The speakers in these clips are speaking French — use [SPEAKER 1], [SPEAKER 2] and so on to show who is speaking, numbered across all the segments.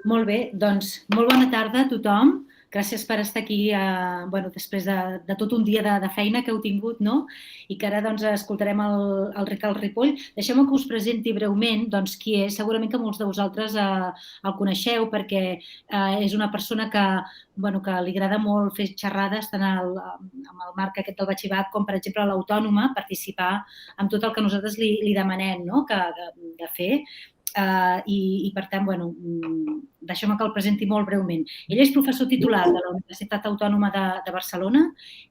[SPEAKER 1] Molt bé, doncs molt bona tarda a tothom. Gràcies per estar aquí després de tot un dia de feina que heu tingut, no? I que ara doncs, escoltarem el Ricard Ripoll. Deixeu-me que us presenti breument qui és. Segurament que molts de vosaltres el coneixeu perquè és una persona que li agrada molt fer xerrades tant amb el marc aquest del batxillerat com, per exemple, a l'Autònoma, participar en tot el que nosaltres li demanem, no? de fer. I per tant, deixeu-me que el presenti molt breument. Ell és professor titular de la Universitat Autònoma de Barcelona,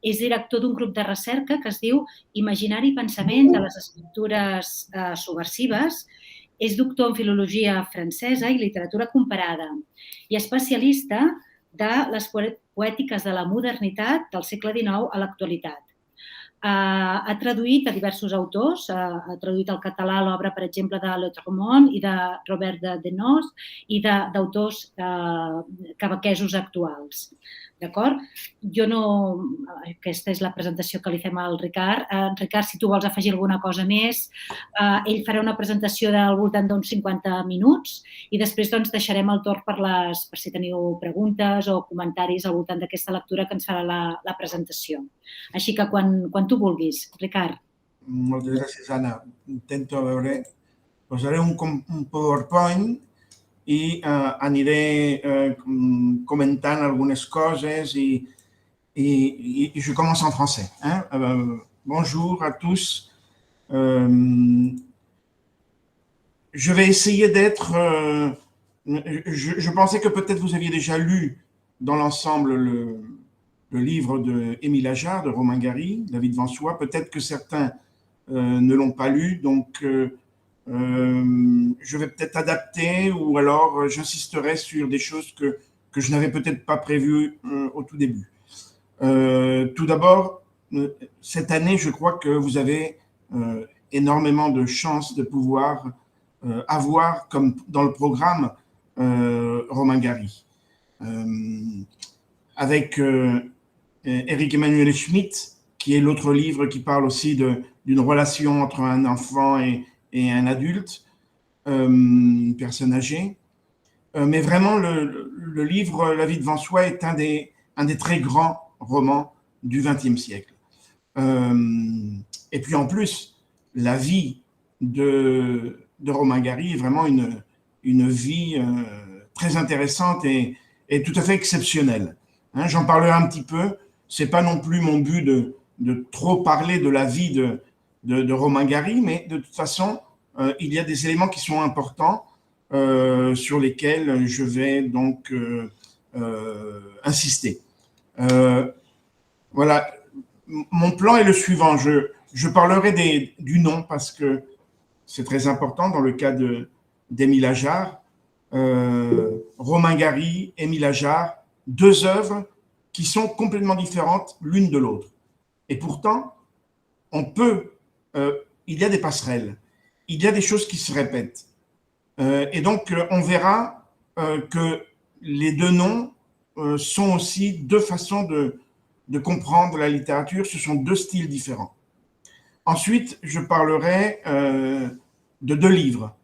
[SPEAKER 1] és director d'un grup de recerca que es diu Imaginari i pensament de les escriptures subversives, és doctor en filologia francesa i literatura comparada i especialista de les poètiques de la modernitat del segle XIX a l'actualitat. Ha traduït a diversos autors, ha traduït al català l'obra, per exemple, de Lautréamont i de Robert de Denós i d'autors quebequesos actuals. D'acord? Aquesta és la presentació que li fem al Ricard. Ricard, si tu vols afegir alguna cosa més, ell farà una presentació del voltant d'uns 50 minuts i després deixarem el torn per si teniu preguntes o comentaris al voltant d'aquesta lectura que ens farà la presentació. Així que quan tu vulguis, Ricard.
[SPEAKER 2] Moltes gràcies, Anna. Intento veure... Posaré un PowerPoint i aniré comentant algunes coses et je commence en français. Bonjour à tous. Je vais essayer d'être... Je pensais que peut-être vous aviez déjà lu dans l'ensemble le livre d'Émile Ajar, de Romain Gary, La vie devant soi. Peut-être que certains ne l'ont pas lu, donc je vais peut-être adapter ou alors j'insisterai sur des choses que je n'avais peut-être pas prévues au tout début. Tout d'abord, cette année, je crois que vous avez énormément de chance de pouvoir avoir, comme dans le programme, Romain Gary. Avec Éric Emmanuel Schmitt, qui est l'autre livre qui parle aussi d'une relation entre un enfant et un adulte, une personne âgée. Mais vraiment, le livre La vie devant soi est un des très grands romans du XXe siècle. Et puis en plus, la vie de Romain Gary est vraiment une vie très intéressante et tout à fait exceptionnelle. J'en parlerai un petit peu. Ce n'est pas non plus mon but de trop parler de la vie de Romain Gary, mais de toute façon, il y a des éléments qui sont importants sur lesquels je vais donc insister. Voilà, mon plan est le suivant. Je parlerai du nom parce que c'est très important dans le cas d'Émile Ajar. Romain Gary, Émile Ajar, deux œuvres qui sont complètement différentes l'une de l'autre. Et pourtant, il y a des passerelles, il y a des choses qui se répètent. Et donc, on verra que les deux noms sont aussi deux façons de comprendre la littérature, ce sont deux styles différents. Ensuite, je parlerai de deux livres,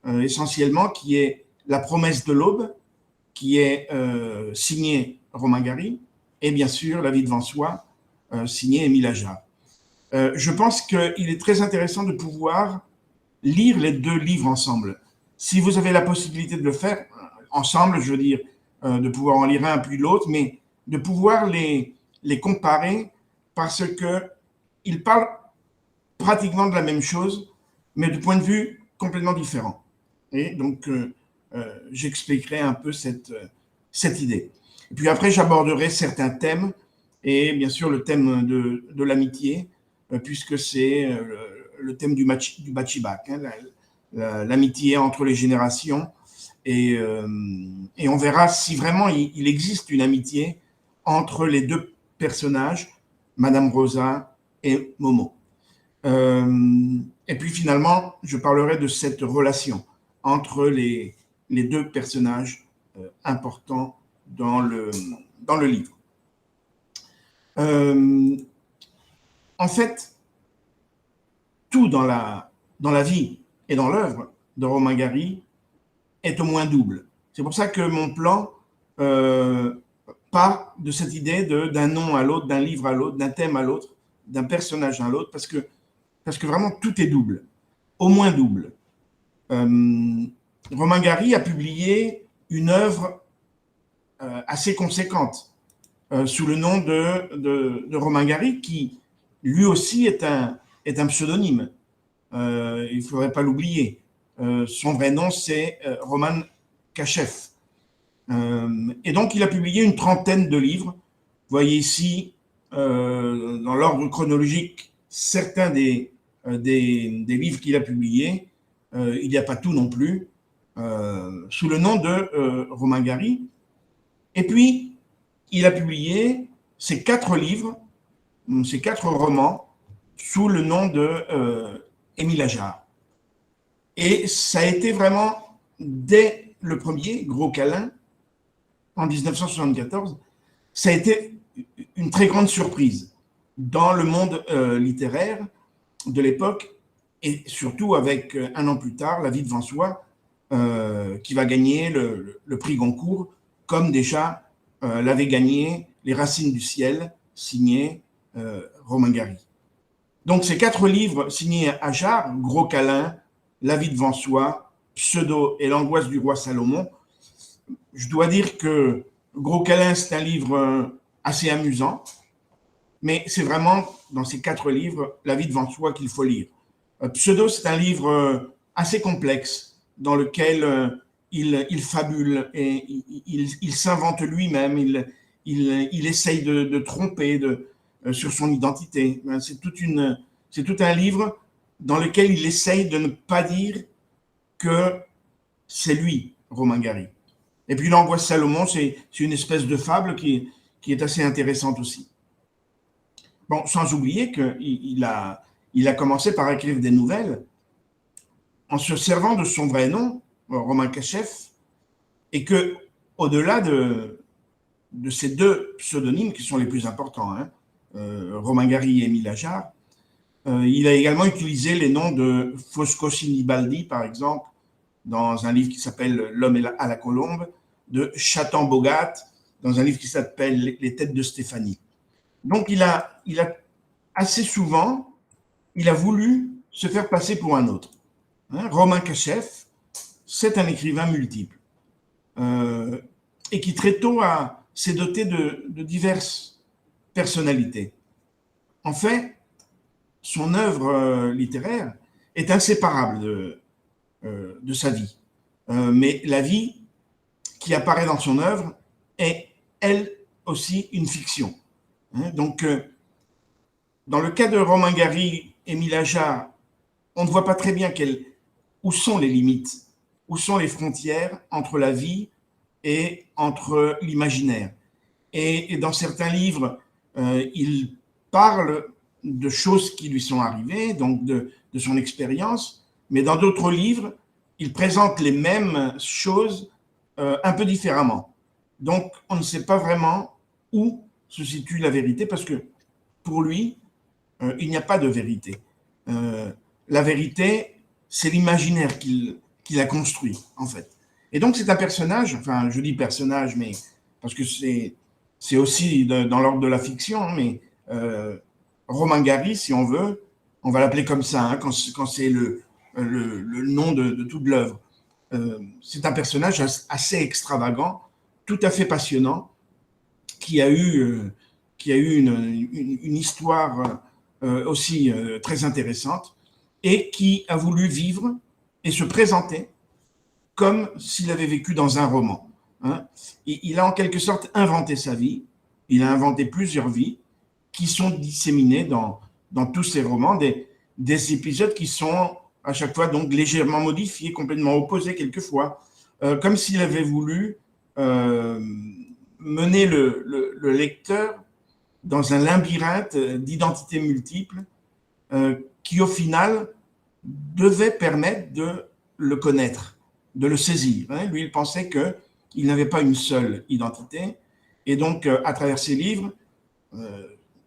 [SPEAKER 2] essentiellement, qui est La promesse de l'aube, qui est signé Romain Gary, et bien sûr La vie devant soi, signé Émile Ajar. Je pense qu'il est très intéressant de pouvoir lire les deux livres ensemble. Si vous avez la possibilité de le faire ensemble, je veux dire, de pouvoir en lire un puis l'autre, mais de pouvoir les comparer parce qu'ils parlent pratiquement de la même chose, mais de point de vue complètement différent. Et donc, j'expliquerai un peu cette idée. Et puis après, j'aborderai certains thèmes, et bien sûr le thème de l'amitié, puisque c'est le thème du Batchibac, l'amitié entre les générations. Et on verra si vraiment il existe une amitié entre les deux personnages, Madame Rosa et Momo. Et puis finalement, je parlerai de cette relation entre les deux personnages importants dans le livre. En fait, tout dans la vie et dans l'œuvre de Romain Gary est au moins double. C'est pour ça que mon plan part de cette idée d'un nom à l'autre, d'un livre à l'autre, d'un thème à l'autre, d'un personnage à l'autre, parce que vraiment tout est double, au moins double. Romain Gary a publié une œuvre assez conséquente sous le nom de Romain Gary, qui lui aussi est un pseudonyme. Il ne faudrait pas l'oublier. Son vrai nom, c'est Roman Kachef. Et donc, il a publié une trentaine de livres. Vous voyez ici, dans l'ordre chronologique, certains des livres qu'il a publiés. Il n'y a pas tout non plus, sous le nom de Romain Gary. Et puis, il a publié ces 4 livres, ces 4 romans, sous le nom de Émile Ajar. Et ça a été vraiment, dès le premier, Gros Câlin, en 1974, ça a été une très grande surprise dans le monde littéraire de l'époque, et surtout avec, un an plus tard, La vie devant soi, qui va gagner le prix Goncourt, comme déjà l'avait gagné Les Racines du ciel, signé Romain Gary. Donc ces 4 livres signés Ajar, Gros Câlin, La vie devant soi, Pseudo et L'angoisse du roi Salomon, je dois dire que Gros Câlin, c'est un livre assez amusant, mais c'est vraiment dans ces 4 livres, La vie devant soi, qu'il faut lire. Pseudo, c'est un livre assez complexe dans lequel il fabule et il s'invente lui-même, il essaye de tromper sur son identité. C'est tout un livre dans lequel il essaye de ne pas dire que c'est lui, Romain Gary. Et puis L'angoisse Salomon, c'est une espèce de fable qui est assez intéressante aussi. Bon, sans oublier qu'il a commencé par écrire des nouvelles en se servant de son vrai nom, Romain Kachef, et que, au-delà de ces 2 pseudonymes qui sont les plus importants, Romain Gary et Émile Ajar, il a également utilisé les noms de Fosco Sinibaldi, par exemple, dans un livre qui s'appelle L'homme à la colombe, de Chatan Bogat, dans un livre qui s'appelle Les têtes de Stéphanie. Donc, il a assez souvent, il a voulu se faire passer pour un autre. Romain Kachef, c'est un écrivain multiple et qui très tôt s'est doté de diverses personnalités. En fait, son œuvre littéraire est inséparable de sa vie. Mais la vie qui apparaît dans son œuvre est, elle aussi, une fiction. Donc, dans le cas de Romain Gary, Émile Ajar, on ne voit pas très bien où sont les limites, où sont les frontières entre la vie et entre l'imaginaire. Et dans certains livres, il parle de choses qui lui sont arrivées, donc de son expérience, mais dans d'autres livres, il présente les mêmes choses un peu différemment. Donc, on ne sait pas vraiment où se situe la vérité, parce que pour lui, il n'y a pas de vérité. La vérité, c'est l'imaginaire qu'il a construit, en fait. Et donc, c'est un personnage, enfin, je dis personnage, mais parce que c'est aussi dans l'ordre de la fiction, mais Romain Gary, si on veut, on va l'appeler comme ça, quand c'est le nom de toute l'œuvre. C'est un personnage assez extravagant, tout à fait passionnant, qui a eu une histoire aussi très intéressante et qui a voulu vivre et se présenter comme s'il avait vécu dans un roman. Il a en quelque sorte inventé sa vie, il a inventé plusieurs vies qui sont disséminées dans tous ses romans, des épisodes qui sont à chaque fois donc légèrement modifiés, complètement opposés quelquefois, comme s'il avait voulu mener le lecteur dans un labyrinthe d'identités multiples qui, au final, devait permettre de le connaître, de le saisir. Lui, il pensait qu'il n'avait pas une seule identité. Et donc, à travers ses livres,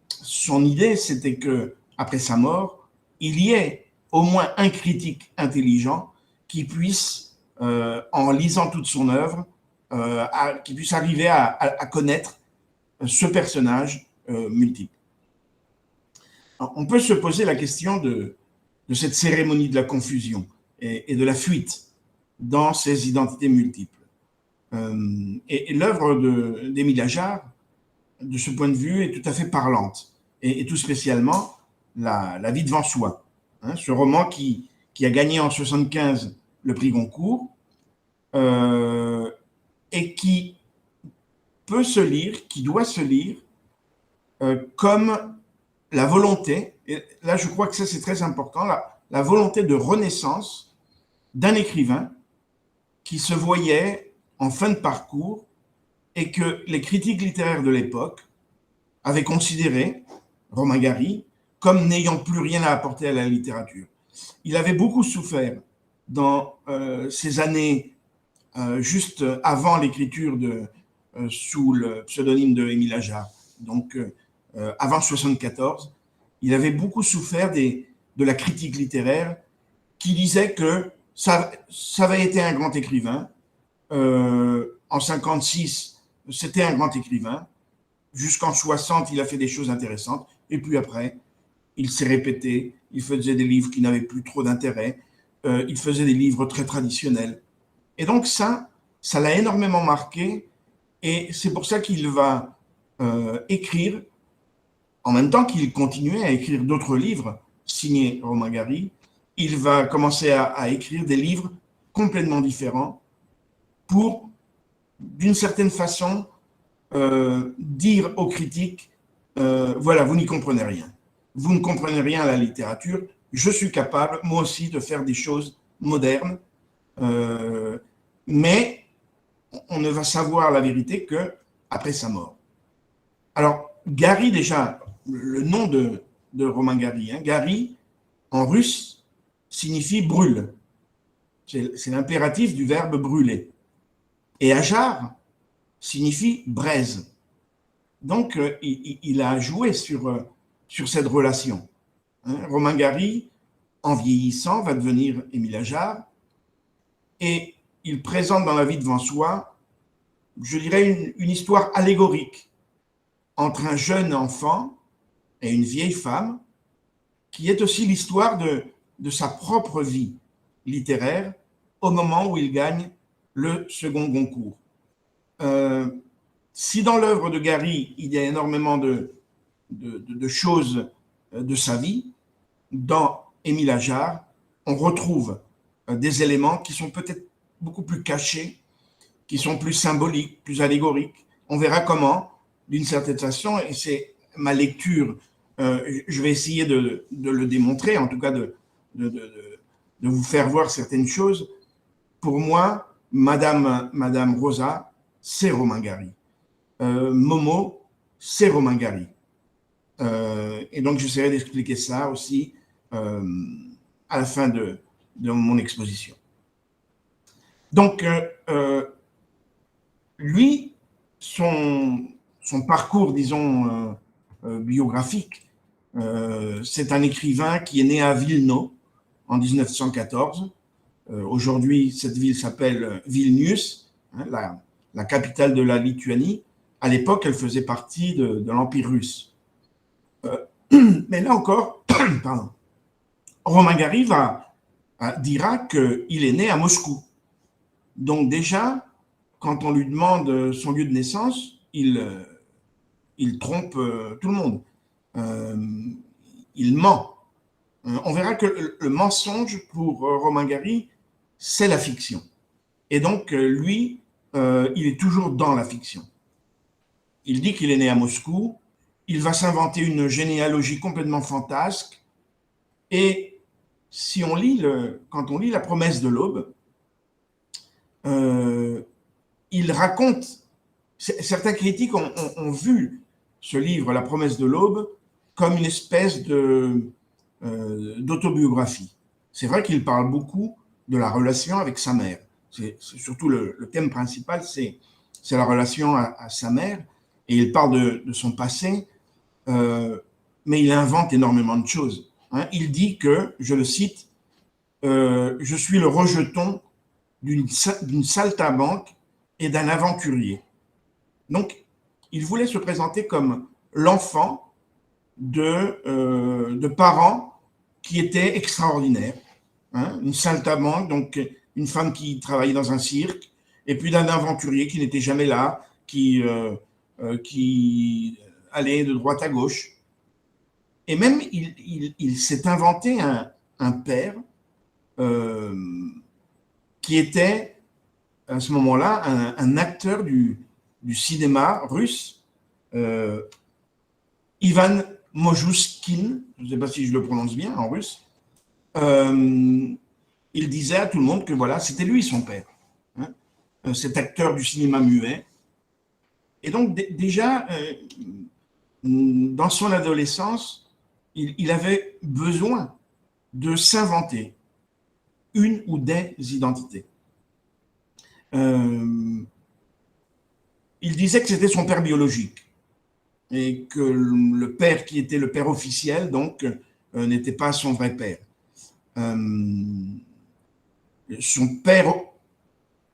[SPEAKER 2] son idée, c'était qu'après sa mort, il y ait au moins un critique intelligent qui puisse en lisant toute son œuvre, qu'il puisse arriver à connaître ce personnage multiple. Alors, on peut se poser la question de cette cérémonie de la confusion et de la fuite dans ces identités multiples. Et l'œuvre d'Émile Ajar, de ce point de vue, est tout à fait parlante, et tout spécialement La vie devant soi, hein, ce roman qui a gagné en 1975 le prix Goncourt, et qui peut se lire, qui doit se lire comme la volonté, et là je crois que ça c'est très important, la volonté de renaissance d'un écrivain qui se voyait en fin de parcours et que les critiques littéraires de l'époque avaient considéré Romain Gary comme n'ayant plus rien à apporter à la littérature. Il avait beaucoup souffert dans ces années juste avant l'écriture sous le pseudonyme de Émile Ajar, donc avant 1974. Il avait beaucoup souffert de la critique littéraire qui disait que ça avait été un grand écrivain. En 1956, c'était un grand écrivain. Jusqu'en 60, il a fait des choses intéressantes. Et puis après, il s'est répété. Il faisait des livres qui n'avaient plus trop d'intérêt. Il faisait des livres très traditionnels. Et donc ça l'a énormément marqué. Et c'est pour ça qu'il va écrire, en même temps qu'il continuait à écrire d'autres livres signés Romain Gary. Il va commencer à écrire des livres complètement différents pour, d'une certaine façon, dire aux critiques, voilà, vous n'y comprenez rien. Vous ne comprenez rien à la littérature. Je suis capable, moi aussi, de faire des choses modernes, mais on ne va savoir la vérité qu'après sa mort. Alors, Gary, déjà, le nom de Romain Gary, hein, Gary, en russe, signifie brûle. C'est l'impératif du verbe brûler. Et Ajar signifie braise. Donc, il a joué sur cette relation. Hein. Romain Gary, en vieillissant, va devenir Émile Ajar, et il présente dans La vie devant soi, je dirais, une histoire allégorique entre un jeune enfant et une vieille femme, qui est aussi l'histoire de sa propre vie littéraire au moment où il gagne le second Goncourt. Si dans l'œuvre de Gary, il y a énormément de choses de sa vie, dans Émile Ajar, on retrouve des éléments qui sont peut-être beaucoup plus cachés, qui sont plus symboliques, plus allégoriques. On verra comment, d'une certaine façon, et c'est ma lecture, je vais essayer de le démontrer, en tout cas de vous faire voir certaines choses. Pour moi, Madame Rosa, c'est Romain Gary. Momo, c'est Romain Gary. Et donc, j'essaierai d'expliquer ça aussi à la fin de mon exposition. Donc, lui, son parcours, disons, biographique, c'est un écrivain qui est né à Vilno en 1914. Aujourd'hui, cette ville s'appelle Vilnius, hein, la capitale de la Lituanie. À l'époque, elle faisait partie de l'Empire russe. Mais là encore, pardon, Romain Gary dira qu'il est né à Moscou. Donc déjà, quand on lui demande son lieu de naissance, il trompe tout le monde. Il ment. On verra que le mensonge pour Romain Gary, c'est la fiction. Et donc, lui, il est toujours dans la fiction. Il dit qu'il est né à Moscou, il va s'inventer une généalogie complètement fantasque, et si on lit quand on lit La promesse de l'aube, il raconte, certains critiques ont vu ce livre, La promesse de l'aube, comme une espèce d'autobiographie. C'est vrai qu'il parle beaucoup de la relation avec sa mère. C'est surtout le thème principal, c'est la relation à sa mère, et il parle de son passé, mais il invente énormément de choses. Hein. Il dit que, je le cite, je suis le rejeton d'une saltimbanque et d'un aventurier. Donc, il voulait se présenter comme l'enfant de parents qui étaient extraordinaires. Hein, une saltimbanque, donc une femme qui travaillait dans un cirque, et puis d'un aventurier qui n'était jamais là, qui allait de droite à gauche. Et même, il s'est inventé un père qui était, à ce moment-là, un acteur du cinéma russe, Ivan Mojushkin, je ne sais pas si je le prononce bien en russe. Il disait à tout le monde que voilà, c'était lui son père, hein, cet acteur du cinéma muet. Et donc déjà, dans son adolescence, il avait besoin de s'inventer une ou des identités. Il disait que c'était son père biologique et que le père qui était le père officiel, donc, n'était pas son vrai père. Son père,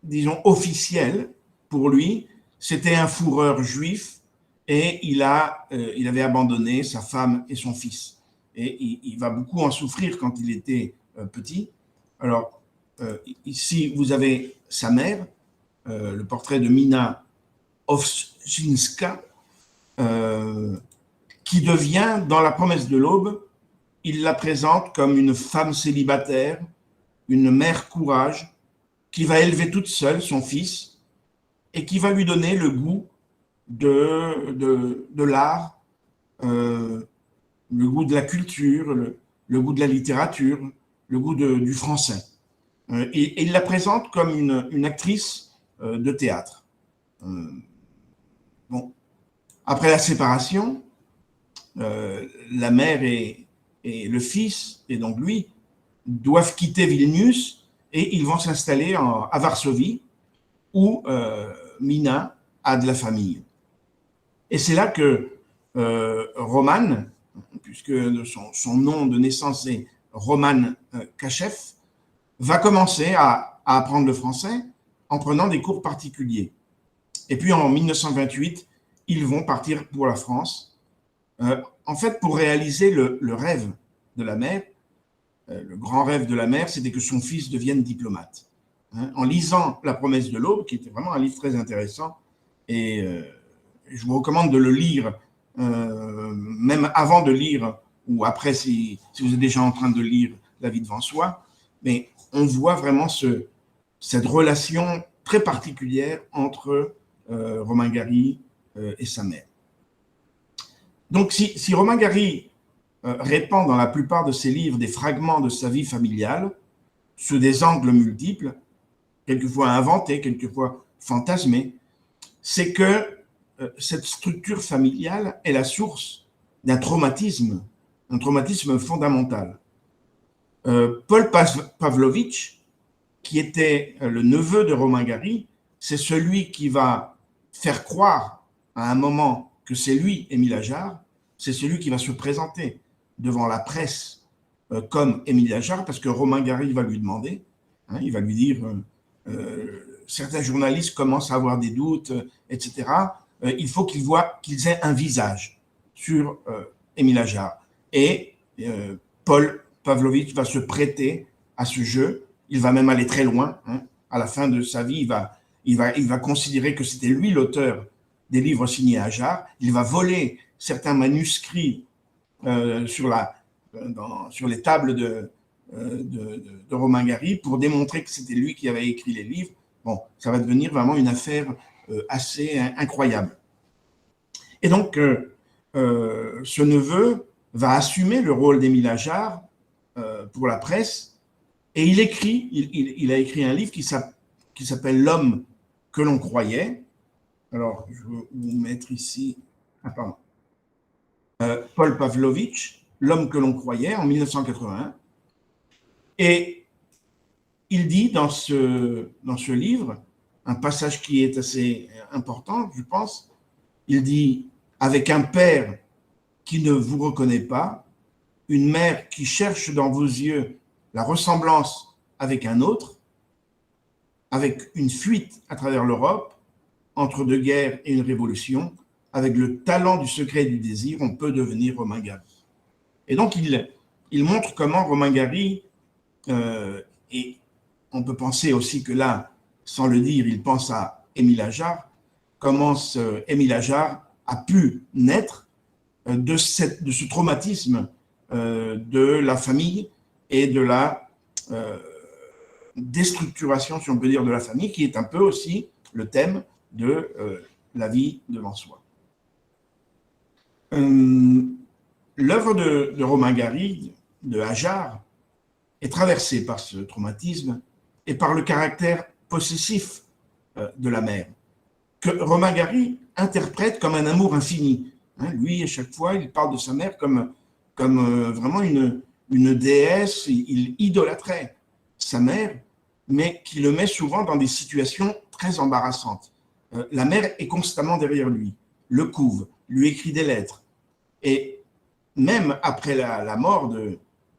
[SPEAKER 2] disons, officiel, pour lui, c'était un fourreur juif et il avait abandonné sa femme et son fils. Et il va beaucoup en souffrir quand il était petit. Alors, ici, vous avez sa mère, le portrait de Mina Ovchinska, qui devient, dans La promesse de l'aube, il la présente comme une femme célibataire, une mère courage, qui va élever toute seule son fils et qui va lui donner le goût de l'art, le goût de la culture, le goût de la littérature, le goût du français. Et il la présente comme une actrice de théâtre. Bon. Après la séparation, la mère et le fils, et donc lui, doivent quitter Vilnius et ils vont s'installer à Varsovie, où Mina a de la famille. Et c'est là que Roman, puisque son nom de naissance est Roman Kachev, va commencer à apprendre le français en prenant des cours particuliers. Et puis en 1928, ils vont partir pour la France, en fait pour réaliser le rêve de la mère. Le grand rêve de la mère, c'était que son fils devienne diplomate. Hein, en lisant La promesse de l'aube, qui était vraiment un livre très intéressant, et je vous recommande de le lire, même avant de lire, ou après si vous êtes déjà en train de lire La vie devant soi, mais on voit vraiment cette relation très particulière entre Romain Gary et sa mère. Donc si Romain Gary répand dans la plupart de ses livres des fragments de sa vie familiale, sous des angles multiples, quelquefois inventés, quelquefois fantasmés, c'est que cette structure familiale est la source d'un traumatisme fondamental. Paul Pavlovitch, qui était le neveu de Romain Gary, c'est celui qui va faire croire à un moment que c'est lui, Émile Ajar, c'est celui qui va se présenter devant la presse comme Émile Ajar, parce que Romain Gary va lui demander, hein, il va lui dire certains journalistes commencent à avoir des doutes, etc. Il faut qu'ils aient un visage sur Émile Ajar. Et Paul Pavlovitch va se prêter à ce jeu. Il va même aller très loin. Hein. À la fin de sa vie, il va considérer que c'était lui l'auteur des livres signés Ajar. Il va voler certains manuscrits sur les tables de Romain Gary pour démontrer que c'était lui qui avait écrit les livres. Bon, ça va devenir vraiment une affaire assez incroyable. Et donc, ce neveu va assumer le rôle d'Émile Ajar pour la presse, et il a écrit un livre qui s'appelle L'homme que l'on croyait. Alors, je vais vous mettre ici, Paul Pavlovitch, L'homme que l'on croyait, en 1981. Et il dit dans ce livre, un passage qui est assez important, je pense, il dit « Avec un père qui ne vous reconnaît pas, une mère qui cherche dans vos yeux la ressemblance avec un autre, avec une fuite à travers l'Europe, entre deux guerres et une révolution, avec le talent du secret et du désir, on peut devenir Romain Gary. Et donc, il montre comment Romain Gary, et on peut penser aussi que là, sans le dire, il pense à Émile Ajar, comment Émile Ajar a pu naître de ce traumatisme de la famille et de la déstructuration, si on peut dire, de la famille, qui est un peu aussi le thème de la vie devant soi. L'œuvre de Romain Gary, de Ajar, est traversée par ce traumatisme et par le caractère possessif de la mère, que Romain Gary interprète comme un amour infini. Lui, à chaque fois, il parle de sa mère comme vraiment une déesse. Il idolâtrait sa mère, mais qui le met souvent dans des situations très embarrassantes. La mère est constamment derrière lui, le couve, lui écrit des lettres. Et même après la mort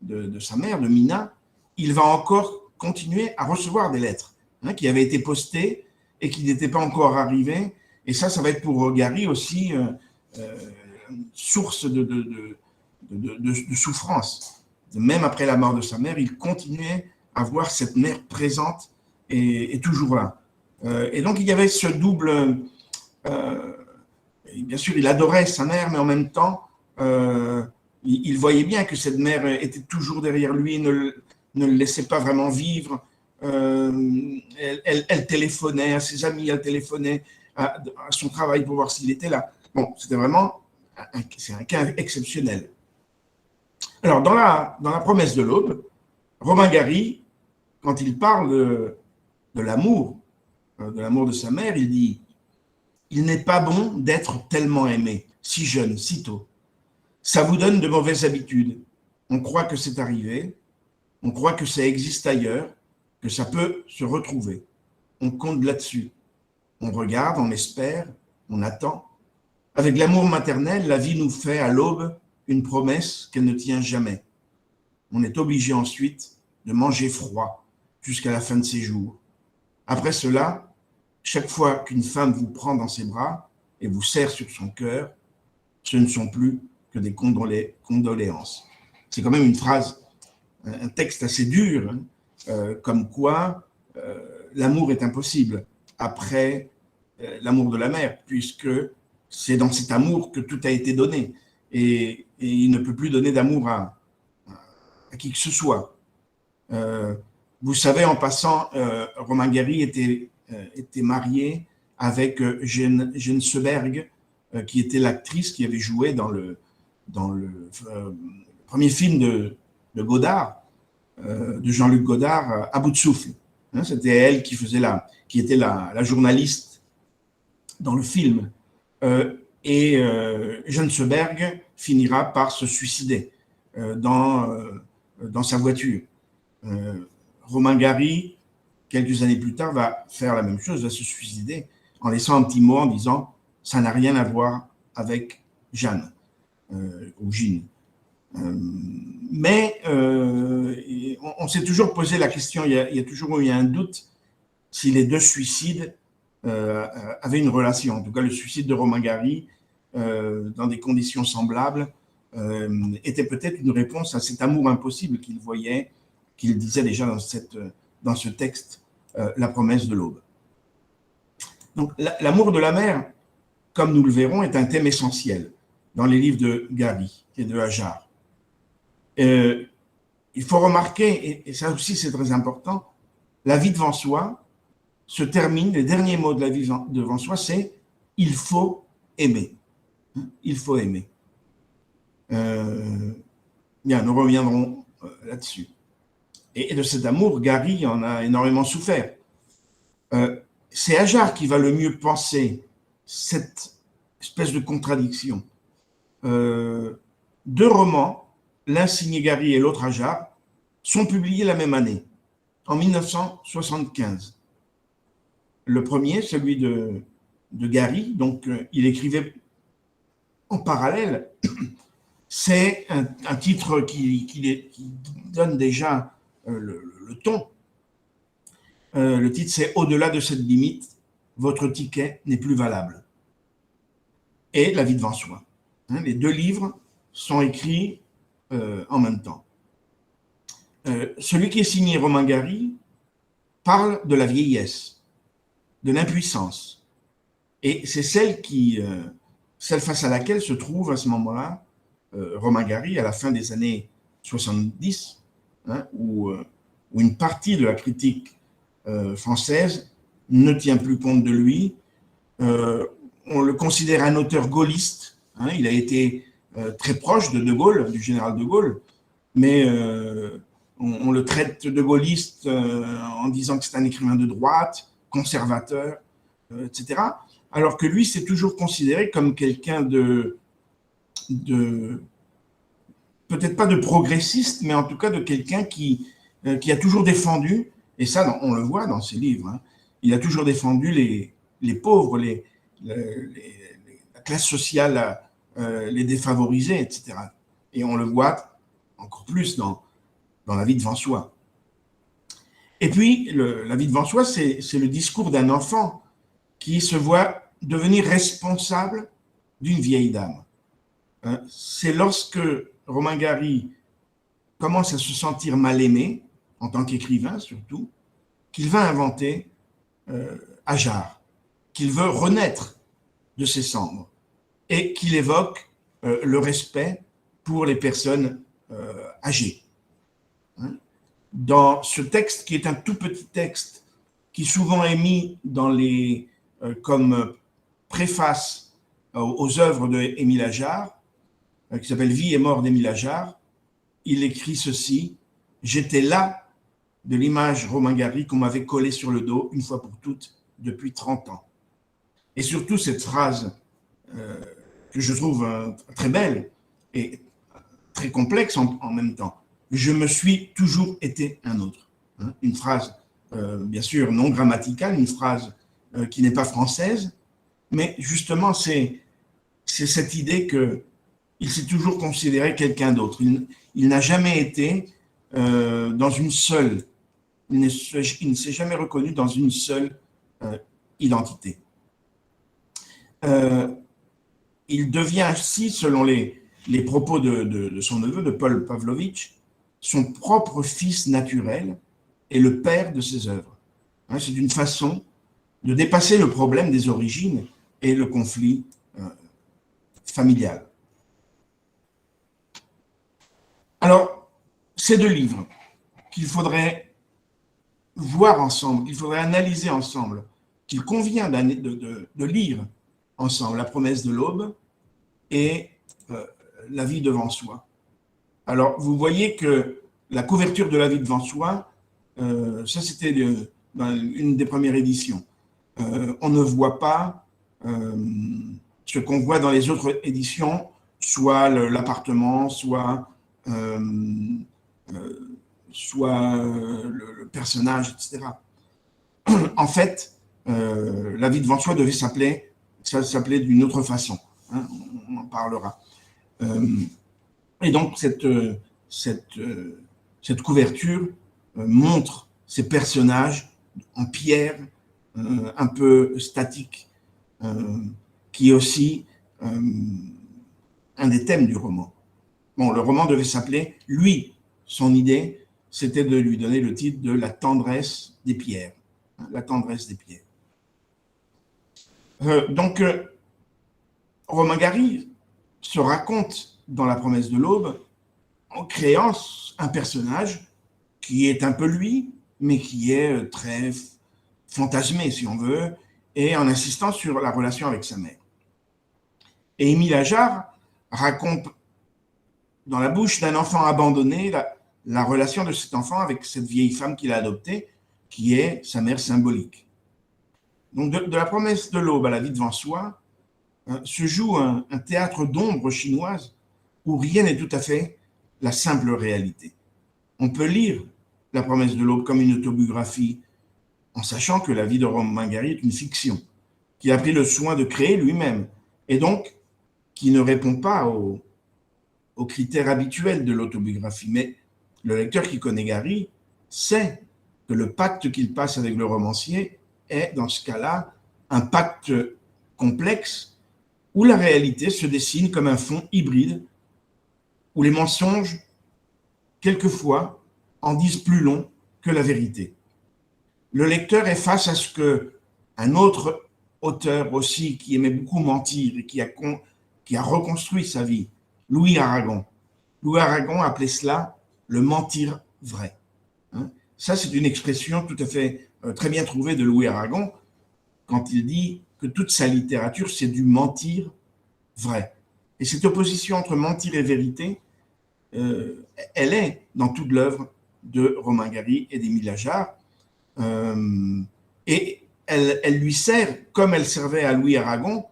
[SPEAKER 2] de sa mère, de Mina, il va encore continuer à recevoir des lettres qui avaient été postées et qui n'étaient pas encore arrivées. Et ça va être pour Gary aussi une source de souffrance. Même après la mort de sa mère, il continuait à voir cette mère présente et toujours là. Et donc, il y avait ce double... bien sûr, il adorait sa mère, mais en même temps, il voyait bien que cette mère était toujours derrière lui, ne le laissait pas vraiment vivre. Elle téléphonait à ses amis, elle téléphonait à son travail pour voir s'il était là. Bon, c'était vraiment un cas exceptionnel. Alors, dans la promesse de l'aube, Romain Gary, quand il parle de l'amour de sa mère, il dit « Il n'est pas bon d'être tellement aimé, si jeune, si tôt. Ça vous donne de mauvaises habitudes. On croit que c'est arrivé, on croit que ça existe ailleurs, que ça peut se retrouver. On compte là-dessus. On regarde, on espère, on attend. Avec l'amour maternel, la vie nous fait à l'aube une promesse qu'elle ne tient jamais. On est obligé ensuite de manger froid jusqu'à la fin de ses jours. Après cela, chaque fois qu'une femme vous prend dans ses bras et vous serre sur son cœur, ce ne sont plus que des condoléances. » C'est quand même une phrase, un texte assez dur, comme quoi l'amour est impossible après l'amour de la mère, puisque c'est dans cet amour que tout a été donné. Et il ne peut plus donner d'amour à qui que ce soit. Vous savez, en passant, Romain Gary était marié avec Jeanne Seberg, qui était l'actrice qui avait joué dans le premier film de Godard, de Jean-Luc Godard, À bout de souffle. C'était elle qui était la journaliste dans le film. Et Jeanne Seberg finira par se suicider dans sa voiture. Romain Gary, quelques années plus tard, va faire la même chose, va se suicider en laissant un petit mot en disant « ça n'a rien à voir avec Jeanne ou Jeanne ». Mais on s'est toujours posé la question, il y a toujours eu un doute si les deux suicides avaient une relation. En tout cas, le suicide de Romain Gary, dans des conditions semblables, était peut-être une réponse à cet amour impossible qu'il voyait, qu'il disait déjà dans ce texte, La promesse de l'aube. Donc, l'amour de la mère, comme nous le verrons, est un thème essentiel dans les livres de Gary et de Ajar. Il faut remarquer, et ça aussi c'est très important, la vie devant soi se termine, les derniers mots de la vie devant soi, c'est « il faut aimer ». Il faut aimer. Bien, nous reviendrons là-dessus. Et de cet amour, Gary en a énormément souffert. C'est Ajar qui va le mieux penser cette espèce de contradiction. Deux romans, l'un signé Gary et l'autre Ajar, sont publiés la même année, en 1975. Le premier, celui de Gary, donc il écrivait en parallèle, c'est un titre qui donne déjà le ton. Le titre, c'est « Au-delà de cette limite, votre ticket n'est plus valable ». Et « La vie devant soi ». Les deux livres sont écrits en même temps. Celui qui est signé Romain Gary parle de la vieillesse, de l'impuissance. Et c'est celle face à laquelle se trouve à ce moment-là Romain Gary à la fin des années 70, où une partie de la critique française ne tient plus compte de lui. On le considère un auteur gaulliste. Il a été très proche de Gaulle, du général de Gaulle, mais on le traite de gaulliste en disant que c'est un écrivain de droite, conservateur, etc. Alors que lui, c'est toujours considéré comme quelqu'un de peut-être pas de progressiste, mais en tout cas de quelqu'un qui a toujours défendu, et ça, on le voit dans ses livres, il a toujours défendu les pauvres, la classe sociale, les défavorisés, etc. Et on le voit encore plus dans La vie devant soi. Et puis, La vie devant soi, c'est le discours d'un enfant qui se voit devenir responsable d'une vieille dame. C'est lorsque Romain Gary commence à se sentir mal aimé, en tant qu'écrivain surtout, qu'il va inventer Ajar, qu'il veut renaître de ses cendres et qu'il évoque le respect pour les personnes âgées. Dans ce texte, qui est un tout petit texte, qui souvent est mis comme préface aux œuvres d'Émile Ajar, qui s'appelle « Vie et mort d'Émile Ajar », il écrit ceci: « J'étais là de l'image Romain Gary qu'on m'avait collée sur le dos une fois pour toutes depuis 30 ans. » Et surtout cette phrase que je trouve très belle et très complexe en même temps. « Je me suis toujours été un autre ». Une phrase, bien sûr, non grammaticale, une phrase qui n'est pas française, mais justement, c'est cette idée qu'il s'est toujours considéré quelqu'un d'autre. Il n'a jamais été dans une seule, il ne s'est jamais reconnu dans une seule identité. Il devient ainsi, selon les propos de son neveu, de Paul Pavlovitch, son propre fils naturel et le père de ses œuvres. C'est une façon de dépasser le problème des origines et le conflit familial. Alors, ces deux livres qu'il faudrait voir ensemble, qu'il faudrait analyser ensemble, qu'il convient de lire ensemble, La promesse de l'aube et La vie devant soi. Alors, vous voyez que la couverture de La vie devant soi, ça c'était dans une des premières éditions. On ne voit pas ce qu'on voit dans les autres éditions, soit l'appartement, soit le personnage, etc. En fait, La vie devant soi devait s'appeler d'une autre façon. On en parlera. Et donc, cette couverture montre ces personnages en pierre, un peu statiques, qui est aussi un des thèmes du roman. Bon, le roman devait s'appeler, lui, son idée, c'était de lui donner le titre de La tendresse des pierres. La tendresse des pierres. Donc, Romain Gary se raconte dans La promesse de l'aube en créant un personnage qui est un peu lui, mais qui est très fantasmé, si on veut, et en insistant sur la relation avec sa mère. Et Émile Ajar raconte dans la bouche d'un enfant abandonné la relation de cet enfant avec cette vieille femme qu'il a adoptée, qui est sa mère symbolique. Donc, de La promesse de l'aube à La vie devant soi, se joue un théâtre d'ombre chinoise où rien n'est tout à fait la simple réalité. On peut lire La promesse de l'aube comme une autobiographie en sachant que la vie de Romain Gary est une fiction, qu'il a pris le soin de créer lui-même, et donc qui ne répond pas aux critères habituels de l'autobiographie. Mais le lecteur qui connaît Gary sait que le pacte qu'il passe avec le romancier est, dans ce cas-là, un pacte complexe où la réalité se dessine comme un fond hybride, où les mensonges, quelquefois, en disent plus long que la vérité. Le lecteur est face à ce que un autre auteur aussi qui aimait beaucoup mentir et qui a reconstruit sa vie, Louis Aragon. Louis Aragon appelait cela le mentir vrai. Hein? Ça, c'est une expression tout à fait très bien trouvée de Louis Aragon quand il dit que toute sa littérature, c'est du mentir vrai. Et cette opposition entre mentir et vérité, elle est dans toute l'œuvre de Romain Gary et d'Émile Ajar. Et elle lui sert, comme elle servait à Louis Aragon,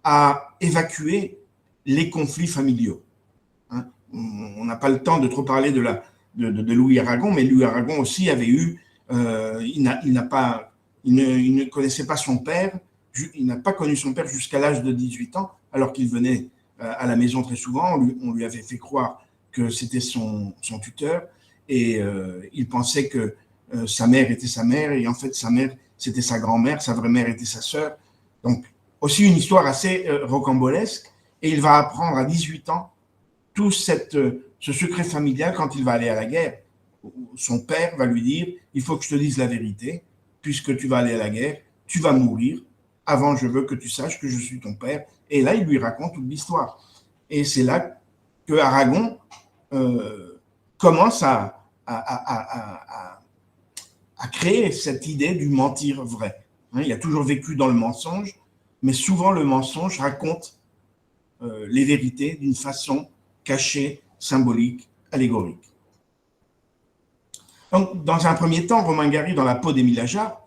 [SPEAKER 2] à évacuer les conflits familiaux. Hein? On n'a pas le temps de trop parler de Louis Aragon, mais Louis Aragon aussi avait eu, il ne connaissait pas son père, il n'a pas connu son père jusqu'à l'âge de 18 ans, alors qu'il venait à la maison très souvent, on lui avait fait croire que c'était son tuteur, et il pensait que sa mère était sa mère, et en fait sa mère c'était sa grand-mère, sa vraie mère était sa sœur. Donc aussi une histoire assez rocambolesque, et il va apprendre à 18 ans tout ce secret familial quand il va aller à la guerre. Son père va lui dire, il faut que je te dise la vérité, puisque tu vas aller à la guerre, tu vas mourir, avant je veux que tu saches que je suis ton père. Et là il lui raconte toute l'histoire. Et c'est là que Aragon commence à créer cette idée du mentir vrai. Hein, il a toujours vécu dans le mensonge, mais souvent le mensonge raconte les vérités d'une façon cachée, symbolique, allégorique. Donc, dans un premier temps, Romain Gary, dans La peau d'Émile Ajar,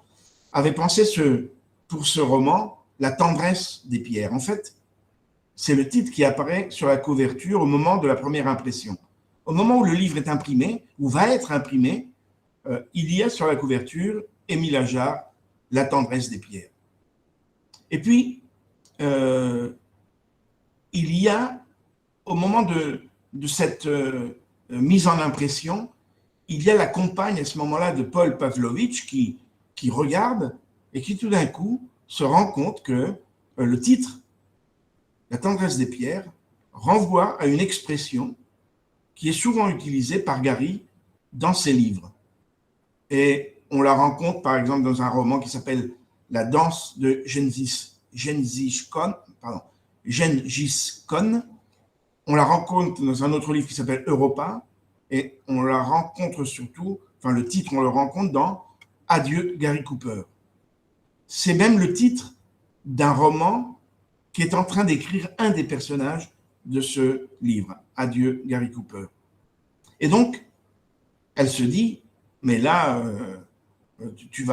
[SPEAKER 2] avait pensé pour ce roman La tendresse des pierres. En fait, c'est le titre qui apparaît sur la couverture au moment de la première impression. Au moment où le livre est imprimé, ou va être imprimé, il y a sur la couverture Émile Ajar, La tendresse des pierres. Et puis, il y a, au moment de cette mise en impression, il y a la compagne à ce moment-là de Paul Pavlovitch qui regarde et qui tout d'un coup se rend compte que le titre, La tendresse des pierres, renvoie à une expression qui est souvent utilisée par Gary dans ses livres. Et on la rencontre par exemple dans un roman qui s'appelle La danse de Gengis Khan. On la rencontre dans un autre livre qui s'appelle Europa, et on la rencontre surtout, enfin le titre, on le rencontre dans Adieu Gary Cooper. C'est même le titre d'un roman qui est en train d'écrire un des personnages de ce livre, Adieu Gary Cooper. Et donc, elle se dit, mais là, tu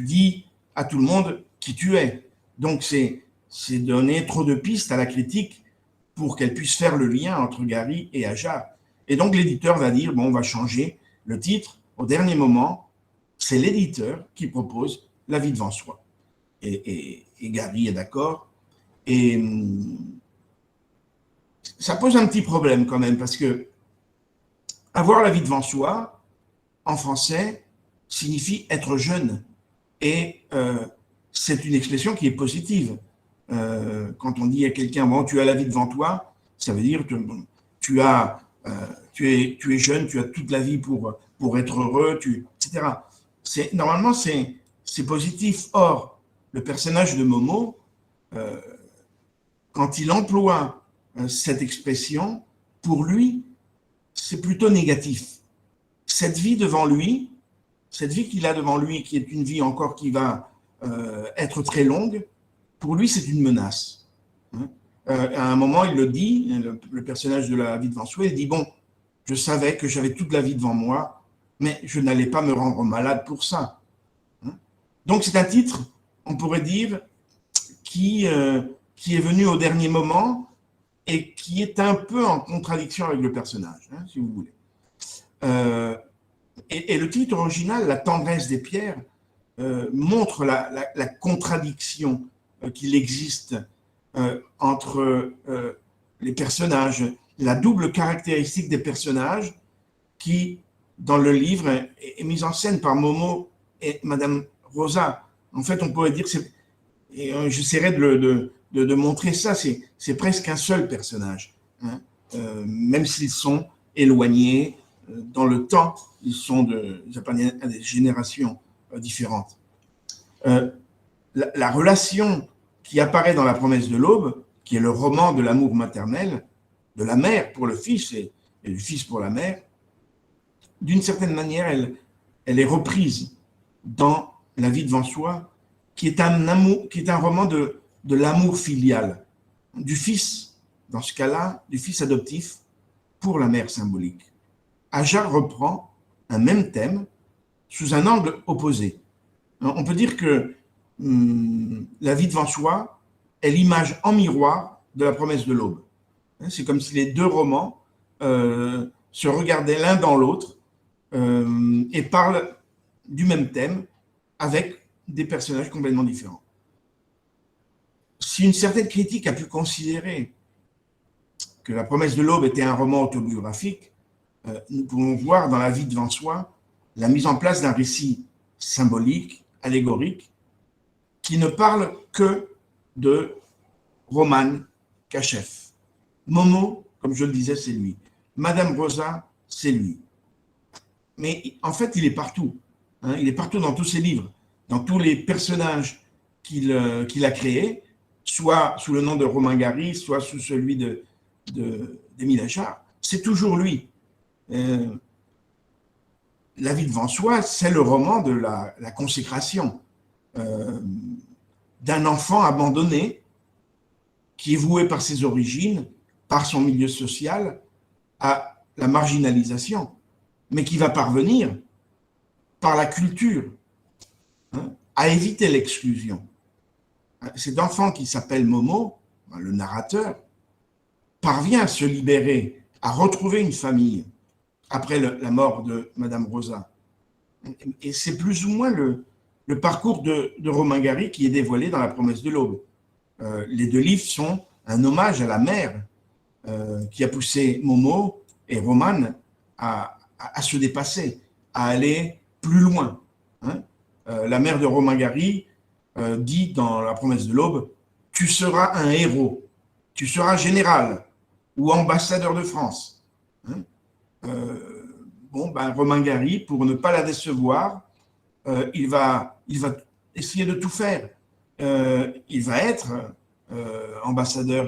[SPEAKER 2] dis à tout le monde qui tu es. Donc, c'est donner trop de pistes à la critique pour qu'elle puisse faire le lien entre Gary et Ajar. Et donc, l'éditeur va dire, bon, on va changer le titre. Au dernier moment, c'est l'éditeur qui propose La vie devant soi. Et Gary est d'accord. Et ça pose un petit problème quand même, parce que avoir la vie devant soi, en français, signifie être jeune. Et c'est une expression qui est positive. Quand on dit à quelqu'un, bon, tu as la vie devant toi, ça veut dire que tu es jeune, tu as toute la vie pour être heureux, etc. Normalement, c'est positif. Or, le personnage de Momo, quand il emploie cette expression, pour lui, c'est plutôt négatif. Cette vie devant lui, cette vie qu'il a devant lui, qui est une vie encore qui va être très longue, pour lui, c'est une menace. À un moment, il le dit, le personnage de La vie devant soi, il dit, bon, je savais que j'avais toute la vie devant moi, mais je n'allais pas me rendre malade pour ça. Donc, c'est un titre, on pourrait dire, qui est venu au dernier moment et qui est un peu en contradiction avec le personnage, si vous voulez. Et le titre original, La tendresse des pierres, montre la contradiction qu'il existe entre les personnages, la double caractéristique des personnages qui dans le livre est mise en scène par Momo et Madame Rosa. En fait, on pourrait dire, et j'essaierai de montrer ça, c'est presque un seul personnage, hein. Même s'ils sont éloignés dans le temps, ils appartiennent à des générations différentes. La relation qui apparaît dans La promesse de l'aube, qui est le roman de l'amour maternel, de la mère pour le fils et du fils pour la mère, d'une certaine manière, elle est reprise dans La vie devant soi, qui est un roman de l'amour filial, du fils, dans ce cas-là, du fils adoptif pour la mère symbolique. Ajar reprend un même thème sous un angle opposé. On peut dire que La vie devant soi est l'image en miroir de La promesse de l'aube. C'est comme si les deux romans se regardaient l'un dans l'autre et parlent du même thème avec des personnages complètement différents. Si une certaine critique a pu considérer que La promesse de l'aube était un roman autobiographique, nous pouvons voir dans La vie devant soi la mise en place d'un récit symbolique, allégorique, qui ne parle que de Roman Kachef. Momo, comme je le disais, c'est lui. Madame Rosa, c'est lui. Mais en fait, il est partout. Hein, il est partout dans tous ses livres, dans tous les personnages qu'il a créés, soit sous le nom de Romain Gary, soit sous celui d'Émile Ajar. C'est toujours lui. La vie devant soi, c'est le roman de la consécration d'un enfant abandonné qui est voué par ses origines, par son milieu social, à la marginalisation, mais qui va parvenir par la culture à éviter l'exclusion. Cet enfant qui s'appelle Momo, le narrateur, parvient à se libérer, à retrouver une famille après la mort de Madame Rosa. Et c'est plus ou moins le parcours de Romain Gary qui est dévoilé dans La promesse de l'aube. Les deux livres sont un hommage à la mère qui a poussé Momo et Roman à se dépasser, à aller plus loin. La mère de Romain Gary dit dans La promesse de l'aube, « Tu seras un héros, tu seras général ou ambassadeur de France. » Romain Gary, pour ne pas la décevoir, il va essayer de tout faire. Il va être ambassadeur,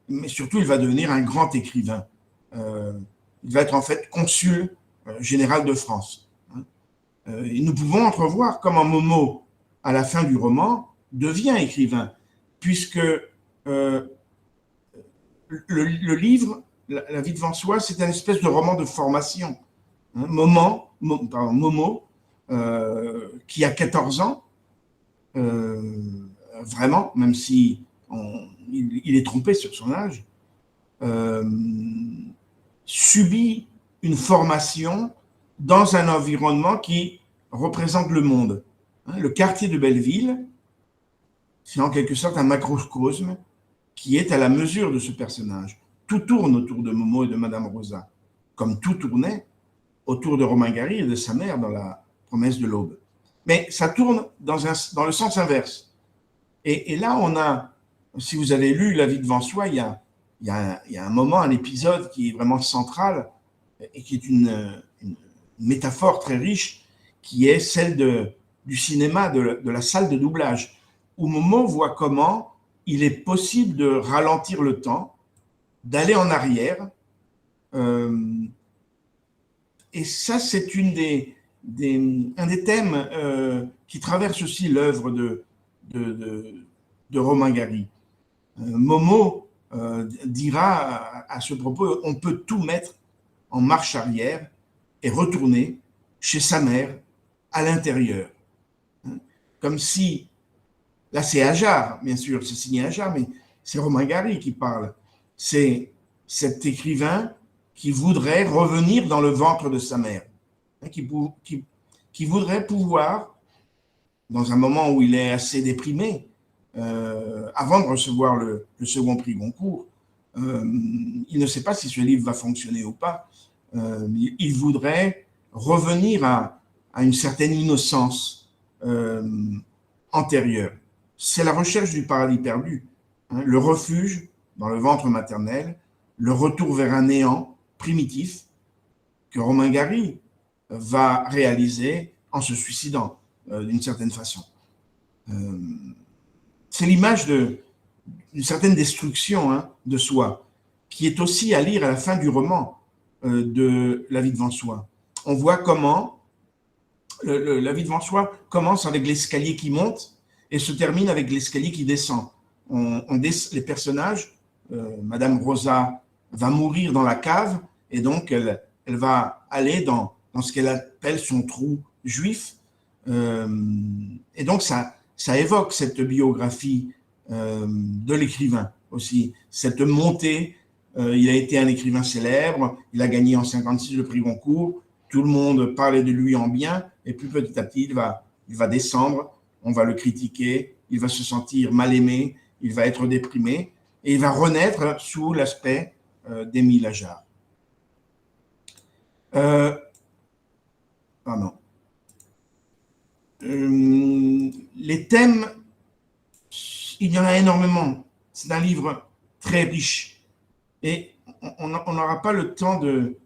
[SPEAKER 2] mais surtout il va devenir un grand écrivain. Il va être en fait consul général de France. Et nous pouvons entrevoir comment Momo, à la fin du roman, devient écrivain, puisque le livre, La vie devant soi, c'est une espèce de roman de formation. Momo, qui a 14 ans, vraiment, même si il est trompé sur son âge, subit une formation dans un environnement qui représente le monde. Le quartier de Belleville, c'est en quelque sorte un macrocosme qui est à la mesure de ce personnage. Tout tourne autour de Momo et de Madame Rosa, comme tout tournait autour de Romain Gary et de sa mère dans La promesse de l'aube. Mais ça tourne dans le sens inverse. Et là, on a, si vous avez lu La vie devant soi, il y a un moment, un épisode qui est vraiment central et qui est une métaphore très riche, qui est celle du cinéma, de la salle de doublage, où Momo voit comment il est possible de ralentir le temps, d'aller en arrière. Et ça, c'est un des thèmes qui traverse aussi l'œuvre de Romain Gary. Momo dira à ce propos, on peut tout mettre en marche arrière et retourner chez sa mère à l'intérieur. Comme si, là c'est Ajar, bien sûr, c'est signé Ajar, mais c'est Romain Gary qui parle. C'est cet écrivain qui voudrait revenir dans le ventre de sa mère, qui voudrait pouvoir, dans un moment où il est assez déprimé, avant de recevoir le second prix Goncourt, il ne sait pas si ce livre va fonctionner ou pas. Il voudrait revenir à une certaine innocence antérieure. C'est la recherche du paradis perdu, hein, le refuge dans le ventre maternel, le retour vers un néant primitif que Romain Gary va réaliser en se suicidant d'une certaine façon. C'est l'image d'une certaine destruction, hein, de soi, qui est aussi à lire à la fin du roman de La vie devant soi. On voit comment La vie devant soi commence avec l'escalier qui monte et se termine avec l'escalier qui descend. Les personnages, Madame Rosa va mourir dans la cave et donc elle va aller dans ce qu'elle appelle son trou juif. Et donc ça évoque cette biographie de l'écrivain aussi, cette montée. Il a été un écrivain célèbre, il a gagné en 1956 le prix Goncourt, tout le monde parlait de lui en bien, et puis petit à petit, il va descendre, on va le critiquer, il va se sentir mal aimé, il va être déprimé, et il va renaître sous l'aspect d'Émile Ajar. Pardon. Les thèmes, il y en a énormément. C'est un livre très riche. Et on n'aura pas le temps de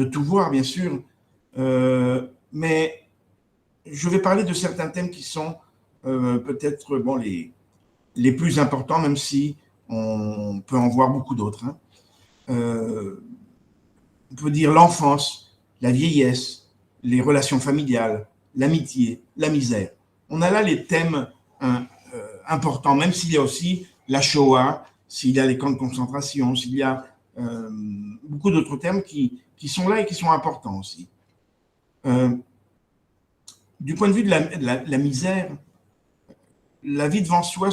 [SPEAKER 2] tout voir, bien sûr, mais je vais parler de certains thèmes qui sont peut-être les plus importants, même si on peut en voir beaucoup d'autres. Hein. On peut dire l'enfance, la vieillesse, les relations familiales, l'amitié, la misère. On a là les thèmes importants, même s'il y a aussi la Shoah, s'il y a les camps de concentration, s'il y a beaucoup d'autres thèmes qui sont là et qui sont importants aussi. Du point de vue de la misère, La vie devant soi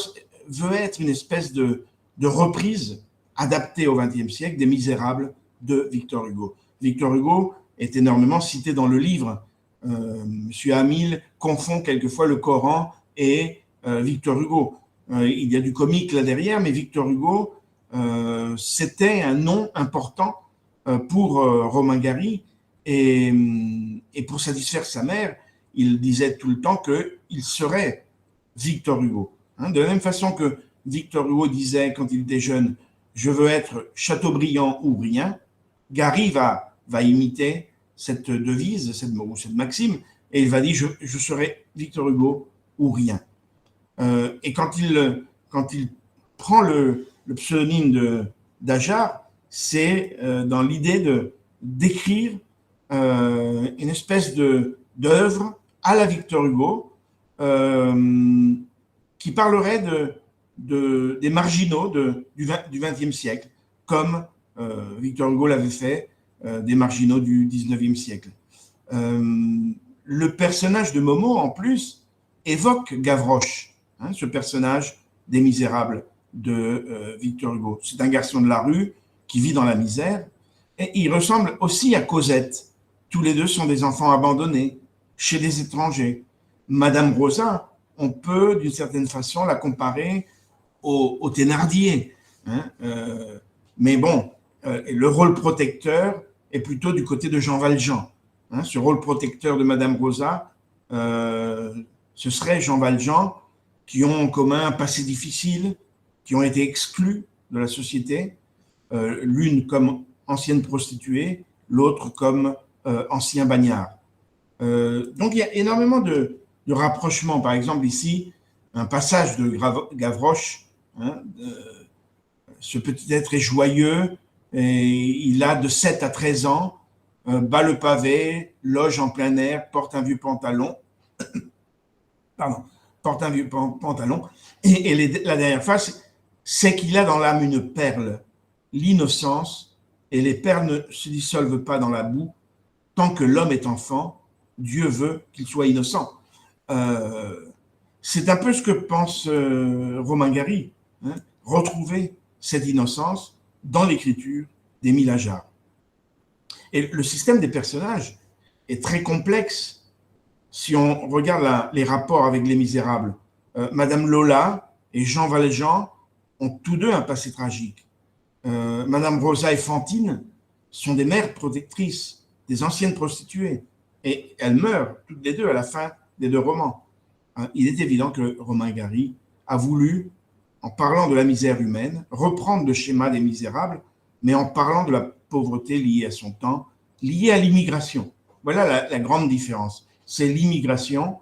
[SPEAKER 2] veut être une espèce de reprise adaptée au XXe siècle des Misérables de Victor Hugo. Victor Hugo est énormément cité dans le livre. Monsieur Hamill confond quelquefois le Coran et Victor Hugo. Il y a du comique là derrière, mais Victor Hugo, c'était un nom important pour Romain Gary, et pour satisfaire sa mère, il disait tout le temps qu'il serait Victor Hugo. Hein, de la même façon que Victor Hugo disait quand il était jeune, je veux être Chateaubriand ou rien, Gary va imiter cette devise, cette maxime, et il va dire je serai Victor Hugo ou rien. Et quand il prend le pseudonyme d'Ajar, c'est dans l'idée d'écrire une espèce d'œuvre à la Victor Hugo qui parlerait des marginaux du XXe siècle, comme Victor Hugo l'avait fait des marginaux du XIXe siècle. Le personnage de Momo, en plus, évoque Gavroche, hein, ce personnage des Misérables de Victor Hugo. C'est un garçon de la rue qui vit dans la misère, et il ressemble aussi à Cosette. Tous les deux sont des enfants abandonnés, chez des étrangers. Madame Rosa, on peut d'une certaine façon la comparer au Thénardier. Hein, mais bon, le rôle protecteur est plutôt du côté de Jean Valjean. Hein, ce rôle protecteur de Madame Rosa, ce serait Jean Valjean, qui ont en commun un passé difficile, qui ont été exclus de la société, l'une comme ancienne prostituée, l'autre comme ancien bagnard. Donc il y a énormément de rapprochements. Par exemple, ici, un passage de Gavroche, hein, ce petit être est joyeux, et il a de 7 à 13 ans, bat le pavé, loge en plein air, porte un vieux pantalon, et la dernière phrase, c'est qu'il a dans l'âme une perle, l'innocence, et les perles ne se dissolvent pas dans la boue. Tant que l'homme est enfant, Dieu veut qu'il soit innocent. C'est un peu ce que pense Romain Gary, hein, retrouver cette innocence dans l'écriture d'Émile Ajar. Et le système des personnages est très complexe. Si on regarde les rapports avec les Misérables, Madame Lola et Jean Valjean ont tous deux un passé tragique. Madame Rosa et Fantine sont des mères protectrices, des anciennes prostituées. et elles meurent toutes les deux à la fin des deux romans. Il est évident que Romain Gary a voulu, en parlant de la misère humaine, reprendre le schéma des misérables, mais en parlant de la pauvreté liée à son temps, liée à l'immigration. Voilà la grande différence. C'est l'immigration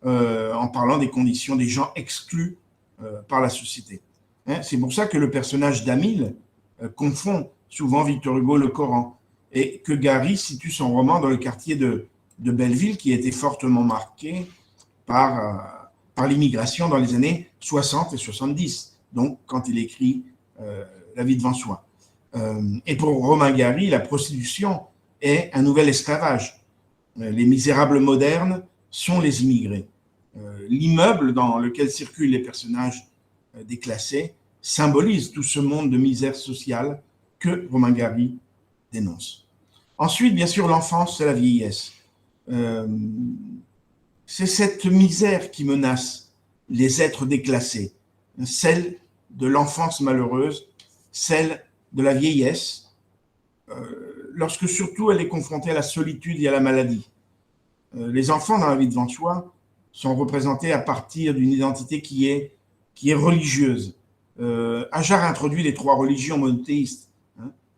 [SPEAKER 2] en parlant des conditions des gens exclus par la société. C'est pour ça que le personnage d'Amil confond souvent Victor Hugo le Coran, et que Gary situe son roman dans le quartier de Belleville, qui a été fortement marqué par l'immigration dans les années 60 et 70, donc quand il écrit La vie devant soi. Et pour Romain Gary, la prostitution est un nouvel esclavage. Les misérables modernes sont les immigrés. L'immeuble dans lequel circulent les personnages déclassés symbolise tout ce monde de misère sociale que Romain Gary dénonce. Ensuite, bien sûr, l'enfance et la vieillesse. C'est cette misère qui menace les êtres déclassés, celle de l'enfance malheureuse, celle de la vieillesse, lorsque surtout elle est confrontée à la solitude et à la maladie. Les enfants dans La vie devant soi sont représentés à partir d'une identité qui est religieuse. Ajar introduit les trois religions monothéistes.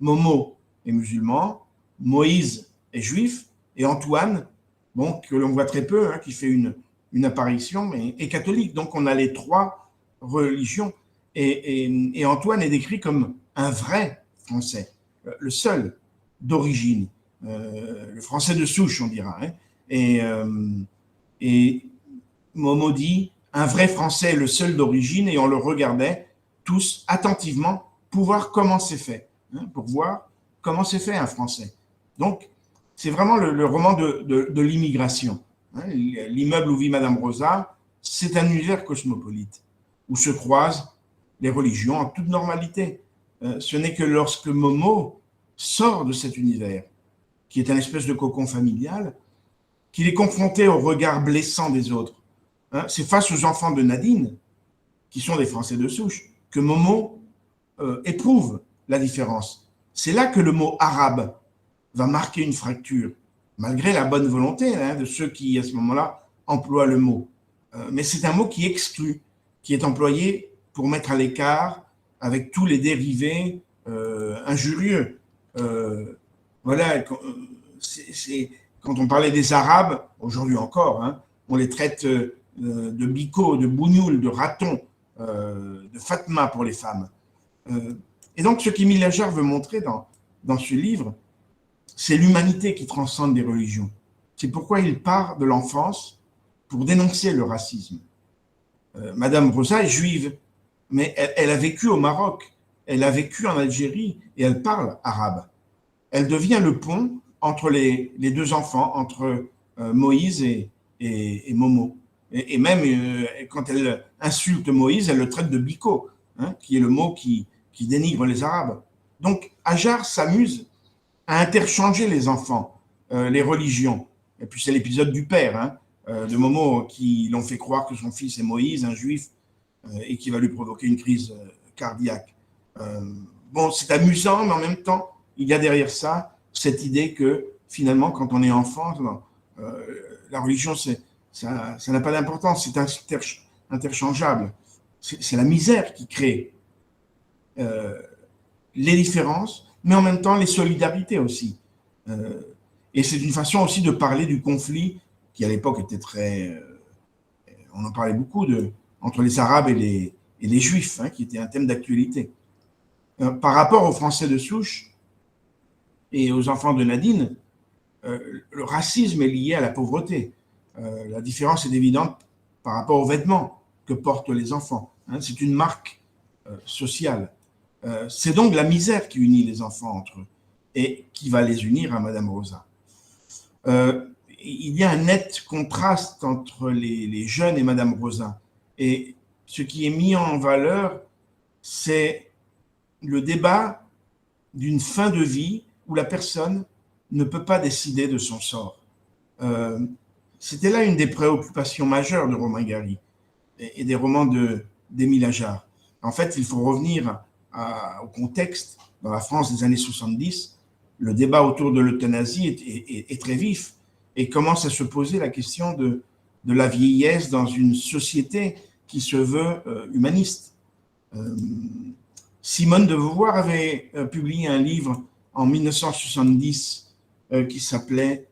[SPEAKER 2] Momo est musulman, Moïse est juif, et Antoine, bon, que l'on voit très peu, qui fait une apparition, mais est catholique. Donc on a les trois religions. Et Antoine est décrit comme un vrai français, le seul d'origine, le français de souche, on dira. Et Momo dit, un vrai français, le seul d'origine, et on le regardait tous attentivement pour voir comment c'est fait, pour voir comment c'est fait un français. Donc, c'est vraiment le roman de l'immigration. L'immeuble où vit Madame Rosa, c'est un univers cosmopolite, où se croisent les religions en toute normalité. Ce n'est que lorsque Momo sort de cet univers, qui est un espèce de cocon familial, qu'il est confronté au regard blessant des autres. C'est face aux enfants de Nadine, qui sont des Français de souche, que Momo éprouve la différence. C'est là que le mot arabe va marquer une fracture, malgré la bonne volonté de ceux qui, à ce moment-là, emploient le mot. Mais c'est un mot qui exclut, qui est employé pour mettre à l'écart avec tous les dérivés injurieux. Voilà, quand on parlait des Arabes, aujourd'hui encore, on les traite de bicots, de bougnoules, de ratons, de Fatma pour les femmes. Et donc, ce qu'Émile Ajar veut montrer dans ce livre, c'est l'humanité qui transcende les religions. C'est pourquoi il part de l'enfance pour dénoncer le racisme. Madame Rosa est juive, mais elle a vécu au Maroc, elle a vécu en Algérie et elle parle arabe. Elle devient le pont entre les deux enfants, entre Moïse et Momo. Et même quand elle insulte Moïse, elle le traite de bico, qui est le mot qui dénigre les Arabes. Donc Ajar s'amuse à interchanger les enfants, les religions. Et puis c'est l'épisode du père, de Momo, qui l'ont fait croire que son fils est Moïse, un juif, et qui va lui provoquer une crise cardiaque. Bon, c'est amusant, mais en même temps, il y a derrière ça cette idée que finalement, quand on est enfant, la religion, ça n'a pas d'importance, c'est interchangeable. C'est la misère qui crée les différences, mais en même temps les solidarités aussi. Et c'est une façon aussi de parler du conflit qui à l'époque était très... on en parlait beaucoup entre les Arabes et les Juifs, qui était un thème d'actualité. Par rapport aux Français de souche et aux enfants de Nadine, le racisme est lié à la pauvreté. La différence est évidente par rapport aux vêtements que portent les enfants. C'est une marque sociale. C'est donc la misère qui unit les enfants entre eux et qui va les unir à Madame Rosa. Il y a un net contraste entre les jeunes et Madame Rosa. Et ce qui est mis en valeur, c'est le débat d'une fin de vie où la personne ne peut pas décider de son sort. C'était là une des préoccupations majeures de Romain Gary et des romans d'Émile Ajar. En fait, il faut revenir au contexte. Dans la France des années 70, le débat autour de l'euthanasie est très vif. et commence à se poser la question de la vieillesse dans une société qui se veut humaniste. Simone de Beauvoir avait publié un livre en 1970 qui s'appelait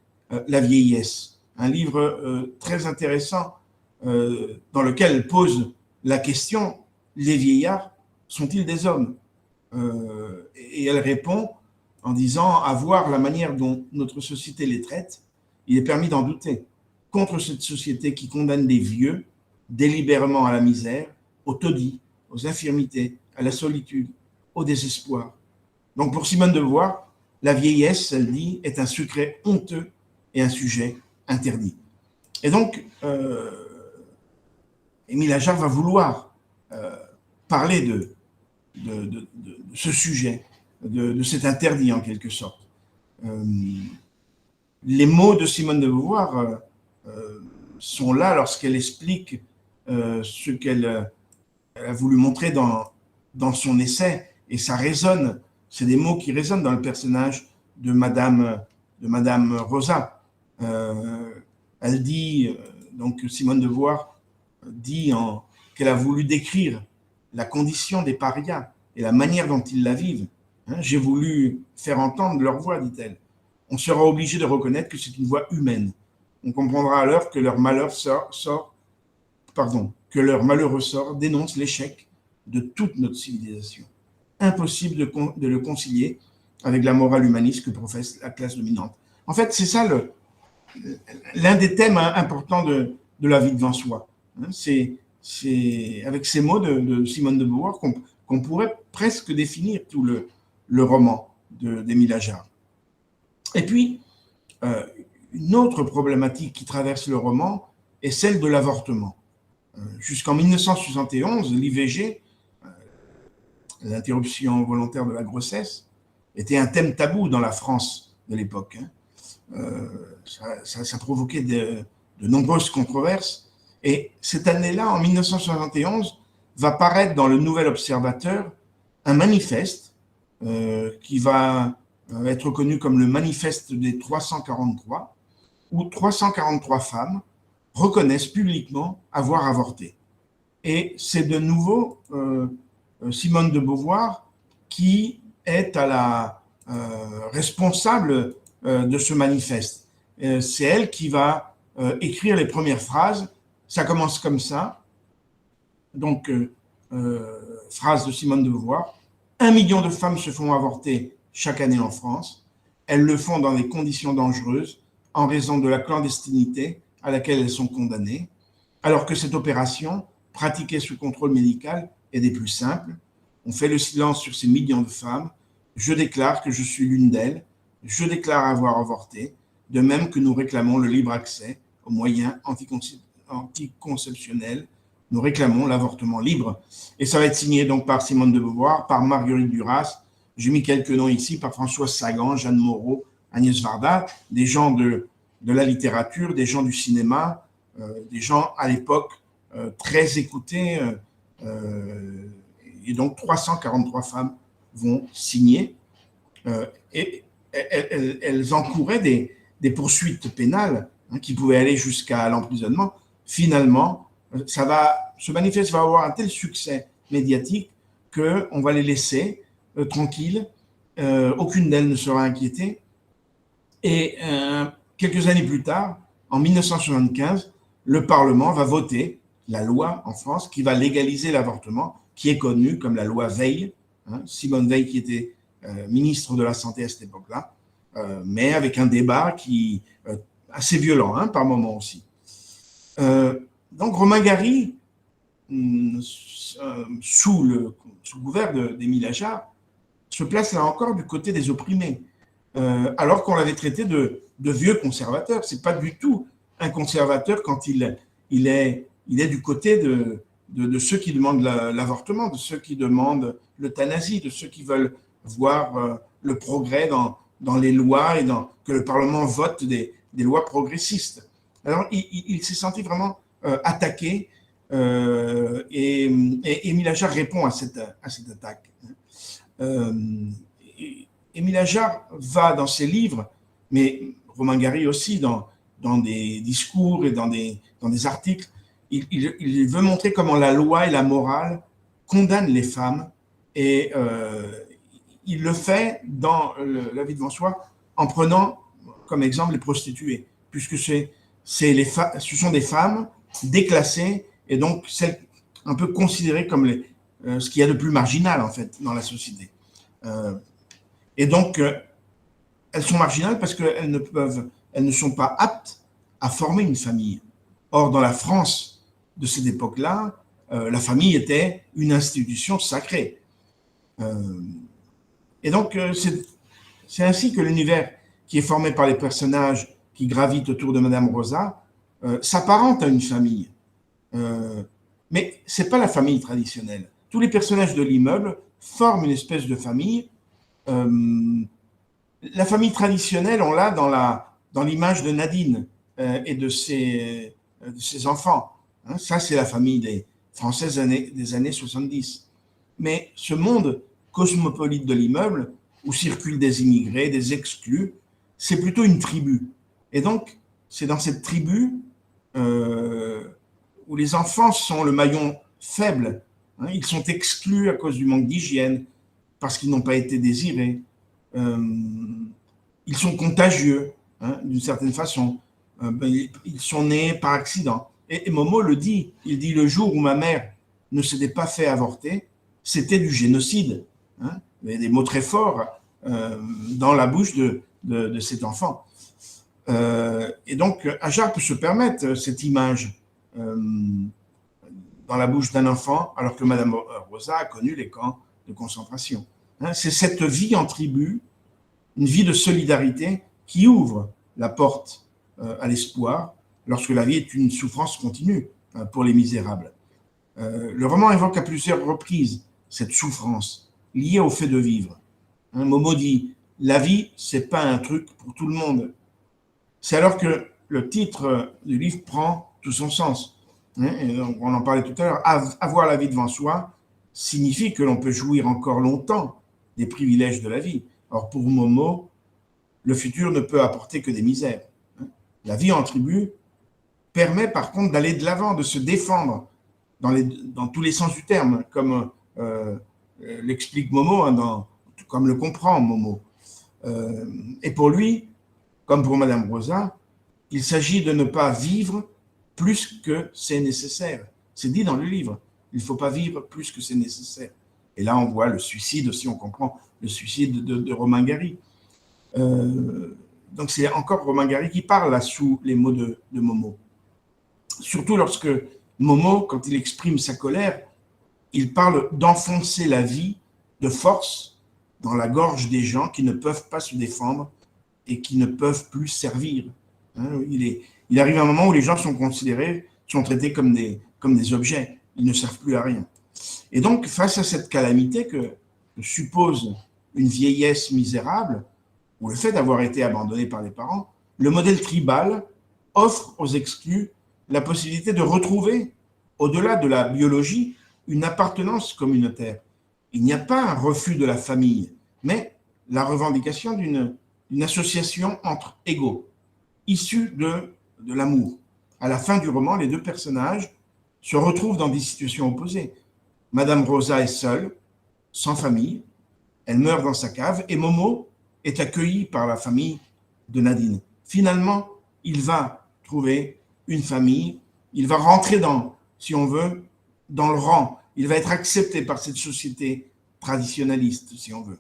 [SPEAKER 2] La vieillesse, un livre très intéressant dans lequel elle pose la question: les vieillards sont-ils des hommes? Et elle répond en disant: à voir la manière dont notre société les traite, il est permis d'en douter. Contre cette société qui condamne les vieux délibérément à la misère, au taudis, aux infirmités, à la solitude, au désespoir. Donc pour Simone de Beauvoir, la vieillesse, elle dit, est un secret honteux et un sujet interdit. Et donc, Émile Ajar va vouloir parler de ce sujet, de cet interdit en quelque sorte. Les mots de Simone de Beauvoir sont là lorsqu'elle explique ce qu'elle a voulu montrer dans son essai, et ça résonne, c'est des mots qui résonnent dans le personnage de Madame Rosa. Elle dit, donc Simone de Beauvoir dit qu'elle a voulu décrire la condition des parias et la manière dont ils la vivent. J'ai voulu faire entendre leur voix, dit-elle. On sera obligé de reconnaître que c'est une voix humaine. On comprendra alors que leur malheureux sort dénonce l'échec de toute notre civilisation. Impossible de le concilier avec la morale humaniste que professe la classe dominante. En fait, c'est ça l'un des thèmes importants de la vie devant soi. C'est avec ces mots de Simone de Beauvoir qu'on pourrait presque définir tout le roman d'Émile Ajar. Et puis, une autre problématique qui traverse le roman est celle de l'avortement. Jusqu'en 1971, l'IVG, l'interruption volontaire de la grossesse, était un thème tabou dans la France de l'époque. Ça provoquait de nombreuses controverses. Et cette année-là, en 1971, va paraître dans le Nouvel Observateur un manifeste qui va être connu comme le manifeste des 343, où 343 femmes reconnaissent publiquement avoir avorté. Et c'est de nouveau Simone de Beauvoir qui est à la responsable de ce manifeste. C'est elle qui va écrire les premières phrases. Ça commence comme ça. Donc, phrase de Simone de Beauvoir: 1 million de femmes se font avorter chaque année en France. Elles le font dans des conditions dangereuses en raison de la clandestinité à laquelle elles sont condamnées, alors que cette opération, pratiquée sous contrôle médical, est des plus simples. On fait le silence sur ces millions de femmes. Je déclare que je suis l'une d'elles. Je déclare avoir avorté, de même que nous réclamons le libre accès aux moyens anticonceptionnels. Nous réclamons l'avortement libre. Et ça va être signé donc par Simone de Beauvoir, par Marguerite Duras. J'ai mis quelques noms ici, par Françoise Sagan, Jeanne Moreau, Agnès Varda, des gens de la littérature, des gens du cinéma, des gens à l'époque très écoutés. Et donc 343 femmes vont signer. Et elles encouraient des poursuites pénales qui pouvaient aller jusqu'à l'emprisonnement. Finalement, ce manifeste va avoir un tel succès médiatique qu'on va les laisser tranquilles. Aucune d'elles ne sera inquiétée. Et quelques années plus tard, en 1975, le Parlement va voter la loi en France qui va légaliser l'avortement, qui est connue comme la loi Veil. Simone Veil qui était ministre de la Santé à cette époque-là, mais avec un débat qui assez violent par moments aussi. Donc Romain Gary, sous le couvert d'Émile Ajar, se place là encore du côté des opprimés, alors qu'on l'avait traité de vieux conservateur. C'est pas du tout un conservateur quand il est du côté de ceux qui demandent l'avortement, de ceux qui demandent l'euthanasie, de ceux qui veulent voir le progrès dans les lois et que le Parlement vote des lois progressistes. Alors, il s'est senti vraiment attaqué et Émile Ajar répond à cette attaque. Émile Ajar va dans ses livres, mais Romain Gary aussi, dans dans des discours et dans des articles, il veut montrer comment la loi et la morale condamnent les femmes, et il le fait dans La vie devant soi en prenant comme exemple les prostituées, puisque ce sont des femmes déclassées, et donc celles un peu considérées comme ce qu'il y a de plus marginal en fait dans la société. Et donc elles sont marginales parce qu'elles ne sont pas aptes à former une famille. Or, dans la France de cette époque-là, la famille était une institution sacrée. Et donc, c'est ainsi que l'univers qui est formé par les personnages qui gravitent autour de Madame Rosa s'apparente à une famille. Mais ce n'est pas la famille traditionnelle. Tous les personnages de l'immeuble forment une espèce de famille. La famille traditionnelle, on l'a dans l'image de Nadine et de ses enfants. Hein, ça, c'est la famille des Françaises des années 70. Mais ce monde cosmopolite de l'immeuble, où circulent des immigrés, des exclus, c'est plutôt une tribu. Et donc, c'est dans cette tribu où les enfants sont le maillon faible. Hein, ils sont exclus à cause du manque d'hygiène, parce qu'ils n'ont pas été désirés. Ils sont contagieux, hein, d'une certaine façon. Ils sont nés par accident. Et Momo le dit, il dit: le jour où ma mère ne s'était pas fait avorter, c'était du génocide. Hein. Il y a des mots très forts dans la bouche de cet enfant. Et donc, Ajar peut se permettre cette image dans la bouche d'un enfant, alors que Madame Rosa a connu les camps de concentration. Hein. C'est cette vie en tribu, une vie de solidarité qui ouvre la porte à l'espoir lorsque la vie est une souffrance continue pour les misérables. Le roman évoque à plusieurs reprises cette souffrance liée au fait de vivre. Hein, Momo dit: la vie, c'est pas un truc pour tout le monde. C'est alors que le titre du livre prend tout son sens. Hein, et donc, on en parlait tout à l'heure. Avoir la vie devant soi signifie que l'on peut jouir encore longtemps des privilèges de la vie. Or, pour Momo, le futur ne peut apporter que des misères. La vie en tribu permet par contre d'aller de l'avant, de se défendre dans tous les sens du terme, comme l'explique Momo, hein, comme le comprend Momo. Et pour lui, comme pour Madame Rosa, il s'agit de ne pas vivre plus que c'est nécessaire. C'est dit dans le livre, il ne faut pas vivre plus que c'est nécessaire. Et là, on voit le suicide aussi, on comprend le suicide de Romain Gary. Donc c'est encore Romain Gary qui parle là sous les mots de Momo. Surtout lorsque Momo, quand il exprime sa colère, il parle d'enfoncer la vie de force dans la gorge des gens qui ne peuvent pas se défendre et qui ne peuvent plus servir. Hein, il arrive un moment où les gens sont traités comme des objets, ils ne servent plus à rien. Et donc, face à cette calamité que suppose une vieillesse misérable, ou le fait d'avoir été abandonné par les parents, le modèle tribal offre aux exclus la possibilité de retrouver, au-delà de la biologie, une appartenance communautaire. Il n'y a pas un refus de la famille, mais la revendication d'une association entre égaux, issue de l'amour. À la fin du roman, les deux personnages se retrouvent dans des situations opposées. Madame Rosa est seule, sans famille, elle meurt dans sa cave, et Momo est accueilli par la famille de Nadine. Finalement, il va trouver une famille, il va rentrer si on veut, dans le rang. Il va être accepté par cette société traditionnaliste, si on veut.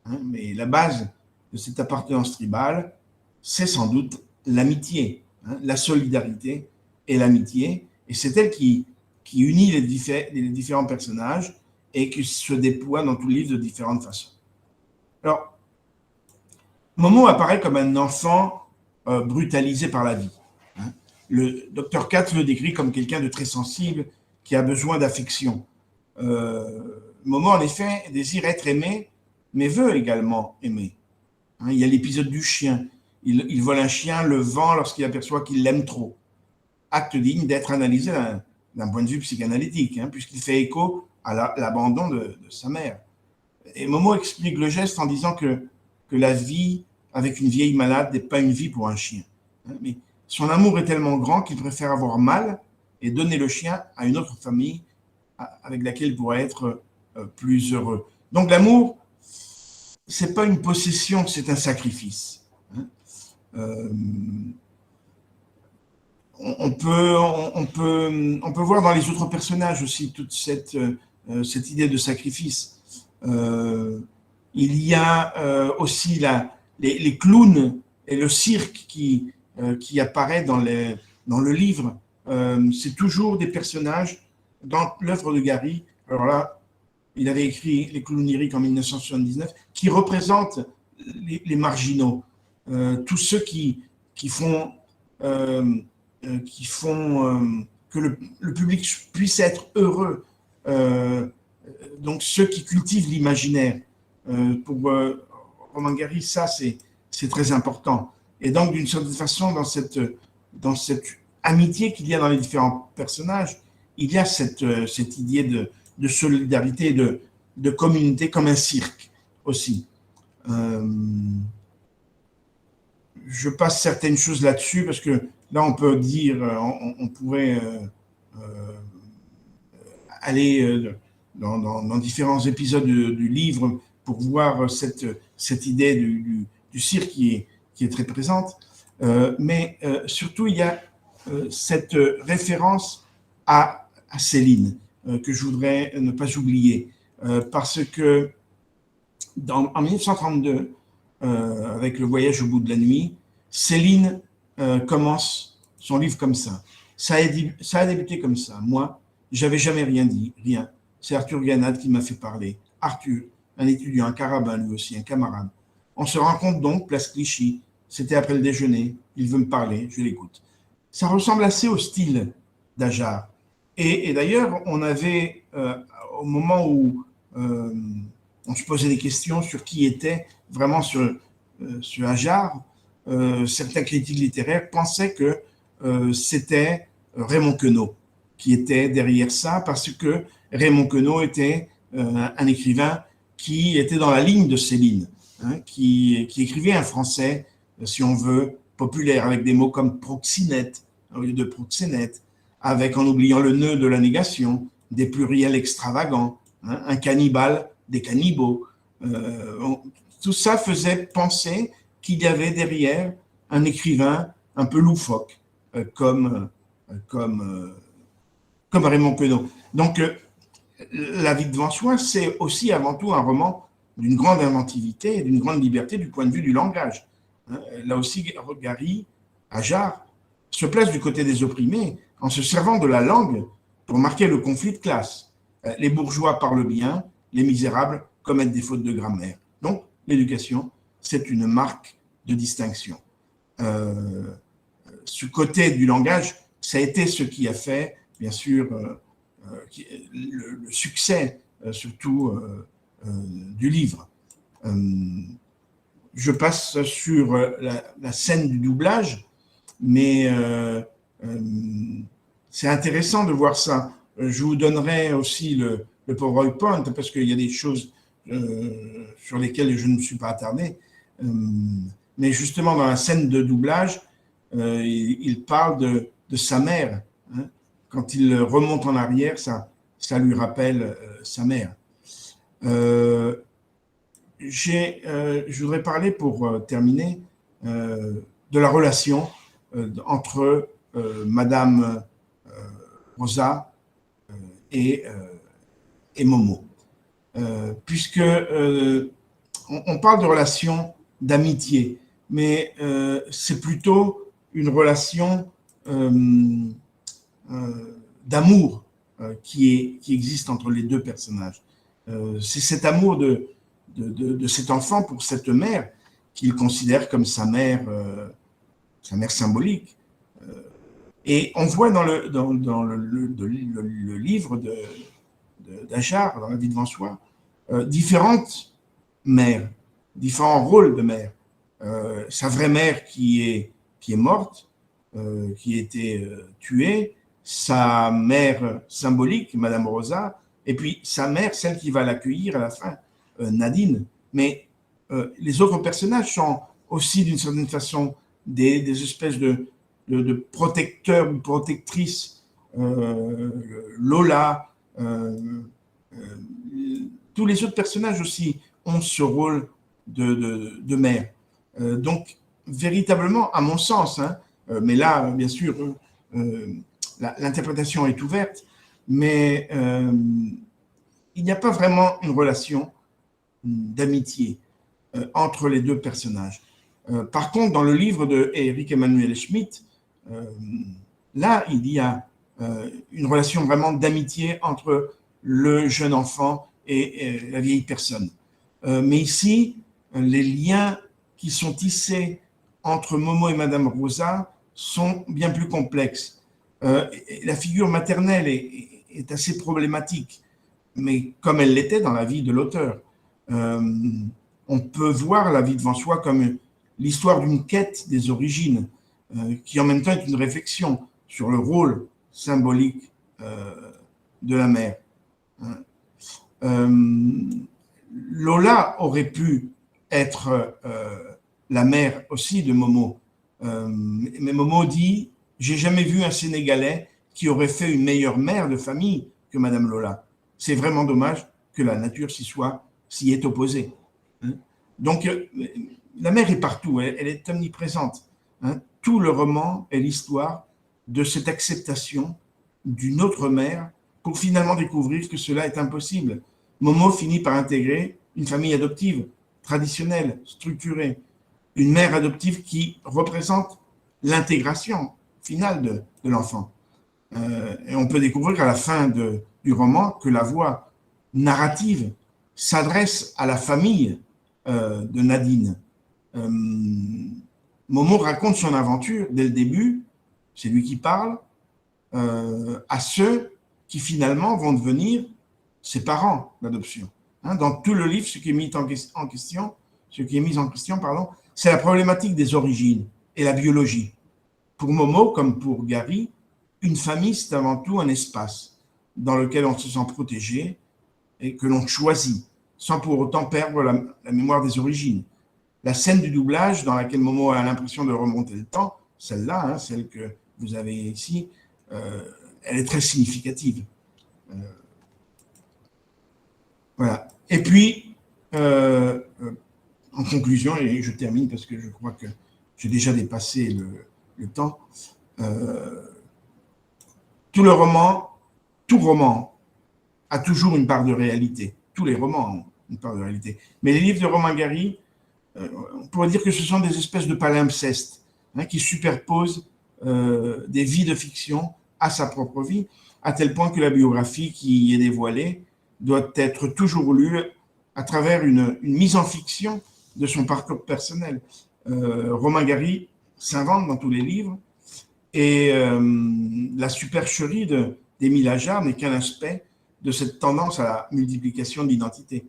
[SPEAKER 2] Hein, mais la base de cette appartenance tribale, c'est sans doute l'amitié, hein, la solidarité et l'amitié. Et c'est elle qui unit les différents personnages et qui se déploie dans tout le livre de différentes façons. Alors, Momo apparaît comme un enfant brutalisé par la vie. Hein. Le docteur Katz le décrit comme quelqu'un de très sensible qui a besoin d'affection. Momo, en effet, désire être aimé, mais veut également aimer. Hein, il y a l'épisode du chien. Il vole un chien, le vend lorsqu'il aperçoit qu'il l'aime trop. Acte digne d'être analysé d'un point de vue psychanalytique, hein, puisqu'il fait écho à l'abandon de sa mère. Et Momo explique le geste en disant que la vie avec une vieille malade n'est pas une vie pour un chien. Hein, mais son amour est tellement grand qu'il préfère avoir mal et donner le chien à une autre famille avec laquelle il pourrait être plus heureux. Donc l'amour, c'est pas une possession, c'est un sacrifice. On peut voir dans les autres personnages aussi toute cette idée de sacrifice. Il y a aussi les clowns et le cirque qui apparaît dans le livre. C'est toujours des personnages dans l'œuvre de Gary. Alors là, il avait écrit Les clowns lyriques en 1979, qui représentent les marginaux, tous ceux qui font que le public puisse être heureux. Donc ceux qui cultivent l'imaginaire. Pour Romain Gary, ça c'est très important. Et donc d'une certaine façon, dans cette amitié qu'il y a dans les différents personnages, il y a cette idée de solidarité, de communauté comme un cirque aussi. Je passe certaines choses là-dessus parce que là on peut dire, on pourrait aller dans différents épisodes du livre pour voir cette idée du cirque qui est très présente. Mais surtout, il y a cette référence à Céline que je voudrais ne pas oublier. Parce que en 1932, avec Le voyage au bout de la nuit, Céline commence son livre comme ça. Ça a débuté comme ça. Moi, j'avais jamais rien dit, rien. C'est Arthur Ganade qui m'a fait parler. Arthur, un étudiant, un carabin lui aussi, un camarade. On se rencontre donc, place Clichy. C'était après le déjeuner. Il veut me parler, je l'écoute. Ça ressemble assez au style d'Ajar. Et d'ailleurs, on avait, au moment où on se posait des questions sur qui était vraiment sur Ajar, certains critiques littéraires pensaient que c'était Raymond Queneau qui était derrière ça, parce que Raymond Queneau était un écrivain qui était dans la ligne de Céline, qui écrivait un français, si on veut, populaire, avec des mots comme proxénète, au lieu de proxénète, avec, en oubliant le nœud de la négation, des pluriels extravagants, un cannibale, des cannibaux. Tout ça faisait penser qu'il y avait derrière un écrivain un peu loufoque, comme Raymond Queneau. Donc, La vie devant soi, c'est aussi avant tout un roman d'une grande inventivité et d'une grande liberté du point de vue du langage. Là aussi, Gary, Ajar, se place du côté des opprimés en se servant de la langue pour marquer le conflit de classe. Les bourgeois parlent bien, les misérables commettent des fautes de grammaire. Donc, l'éducation, c'est une marque de distinction. Ce côté du langage, ça a été ce qui a fait, bien sûr, le succès, surtout du livre. Je passe sur la scène du doublage, mais c'est intéressant de voir ça. Je vous donnerai aussi le PowerPoint, parce qu'il y a des choses sur lesquelles je ne me suis pas attardé. Mais justement, dans la scène de doublage, il parle de sa mère. Quand il remonte en arrière, ça lui rappelle sa mère. Je voudrais parler, pour terminer, de la relation entre Madame Rosa et Momo. Puisque on parle de relation d'amitié, mais c'est plutôt une relation d'amour qui existe entre les deux personnages. C'est cet amour de cet enfant pour cette mère qu'il considère comme sa mère symbolique. Et on voit dans le livre d'Ajar, dans La vie devant soi, différentes mères, différents rôles de mère. Sa vraie mère qui est morte, qui a été tuée, sa mère symbolique, Madame Rosa, et puis sa mère, celle qui va l'accueillir à la fin, Nadine. Mais les autres personnages sont aussi, d'une certaine façon, des espèces de de protecteur ou protectrice, Lola, tous les autres personnages aussi ont ce rôle de mère. Donc, véritablement, à mon sens, hein, mais là, bien sûr, l'interprétation est ouverte, mais il n'y a pas vraiment une relation d'amitié entre les deux personnages. Par contre, dans le livre de Erich Emanuel Schmidt, là, il y a une relation vraiment d'amitié entre le jeune enfant et la vieille personne. Mais ici, les liens qui sont tissés entre Momo et Madame Rosa sont bien plus complexes. La figure maternelle est assez problématique, mais comme elle l'était dans la vie de l'auteur. On peut voir La vie devant soi comme l'histoire d'une quête des origines, qui en même temps est une réflexion sur le rôle symbolique de la mère. Lola aurait pu être la mère aussi de Momo, mais Momo dit « J'ai jamais vu un Sénégalais qui aurait fait une meilleure mère de famille que Madame Lola. C'est vraiment dommage que la nature s'y est opposée. » Donc, la mère est partout, elle est omniprésente. Tout le roman est l'histoire de cette acceptation d'une autre mère pour finalement découvrir que cela est impossible. Momo finit par intégrer une famille adoptive, traditionnelle, structurée, une mère adoptive qui représente l'intégration finale de l'enfant. Et on peut découvrir à la fin du roman que la voix narrative s'adresse à la famille de Nadine. Momo raconte son aventure dès le début, c'est lui qui parle, à ceux qui finalement vont devenir ses parents d'adoption. Dans tout le livre, ce qui est mis en question, c'est la problématique des origines et la biologie. Pour Momo, comme pour Gary, une famille, c'est avant tout un espace dans lequel on se sent protégé et que l'on choisit, sans pour autant perdre la mémoire des origines. La scène du doublage, dans laquelle Momo a l'impression de remonter le temps, celle-là, celle que vous avez ici, elle est très significative. Voilà. Et puis, en conclusion, et je termine parce que je crois que j'ai déjà dépassé le temps, tout roman a toujours une part de réalité. Tous les romans ont une part de réalité. Mais les livres de Romain Gary, on pourrait dire que ce sont des espèces de palimpsestes qui superposent des vies de fiction à sa propre vie, à tel point que la biographie qui y est dévoilée doit être toujours lue à travers une mise en fiction de son parcours personnel. Romain Gary s'invente dans tous les livres et la supercherie d'Émile Ajar n'est qu'un aspect de cette tendance à la multiplication d'identités.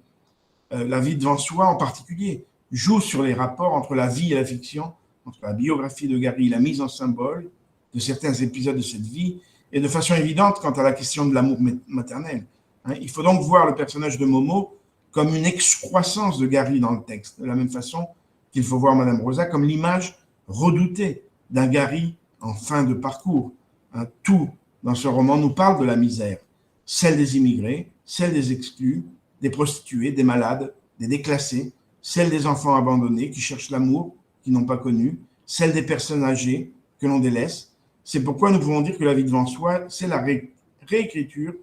[SPEAKER 2] La vie devant soi, en particulier, joue sur les rapports entre la vie et la fiction, entre la biographie de Gary, la mise en symbole de certains épisodes de cette vie, et de façon évidente quant à la question de l'amour maternel. Il faut donc voir le personnage de Momo comme une excroissance de Gary dans le texte, de la même façon qu'il faut voir Madame Rosa comme l'image redoutée d'un Gary en fin de parcours. Tout dans ce roman nous parle de la misère, celle des immigrés, celle des exclus, des prostituées, des malades, des déclassés, celle des enfants abandonnés qui cherchent l'amour, qui n'ont pas connu, celle des personnes âgées que l'on délaisse. C'est pourquoi nous pouvons dire que La vie devant soi, c'est la réécriture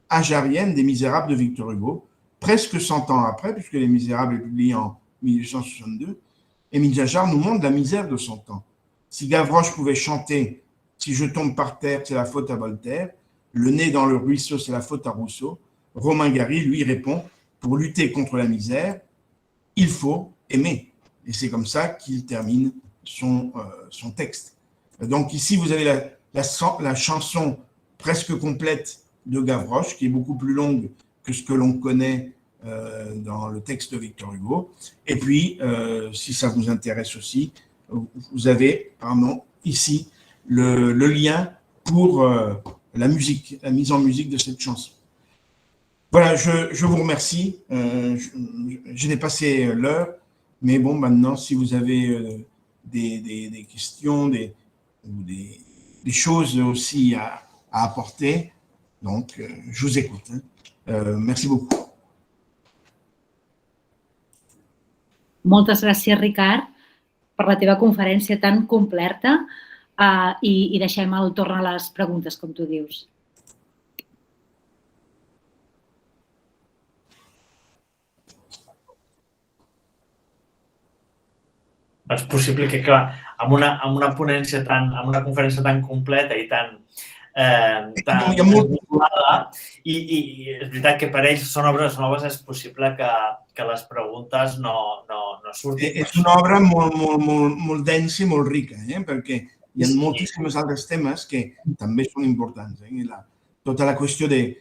[SPEAKER 2] ajarienne des Misérables de Victor Hugo, presque 100 ans après, puisque Les Misérables est publié en 1862, Émile Ajar nous montre la misère de son temps. Si Gavroche pouvait chanter « Si je tombe par terre, c'est la faute à Voltaire »,« Le nez dans le ruisseau, c'est la faute à Rousseau », Romain Gary lui répond « Pour lutter contre la misère, il faut aimer ». Et c'est comme ça qu'il termine son texte. Donc ici, vous avez la chanson presque complète de Gavroche, qui est beaucoup plus longue que ce que l'on connaît dans le texte de Victor Hugo. Et puis, si ça vous intéresse aussi, vous avez ici le lien pour la musique, la mise en musique de cette chanson. Voilà, je vous remercie. J'ai dépassé l'heure, mais bon, maintenant, si vous avez des questions, ou des choses aussi à apporter. Donc, je vous écoute. Merci beaucoup.
[SPEAKER 1] Moltes gràcies, Ricard, per la teva conferència tan completa i deixem el torn a les preguntes, com tu dius.
[SPEAKER 3] És possible que, clar, amb una ponència amb una conferència tan completa i tan vinculada, i és veritat que per ells són obres noves, és possible que les preguntes no surtin.
[SPEAKER 2] És una obra molt densa i molt rica, perquè hi ha moltíssims altres temes que també són importants. Tota la qüestió de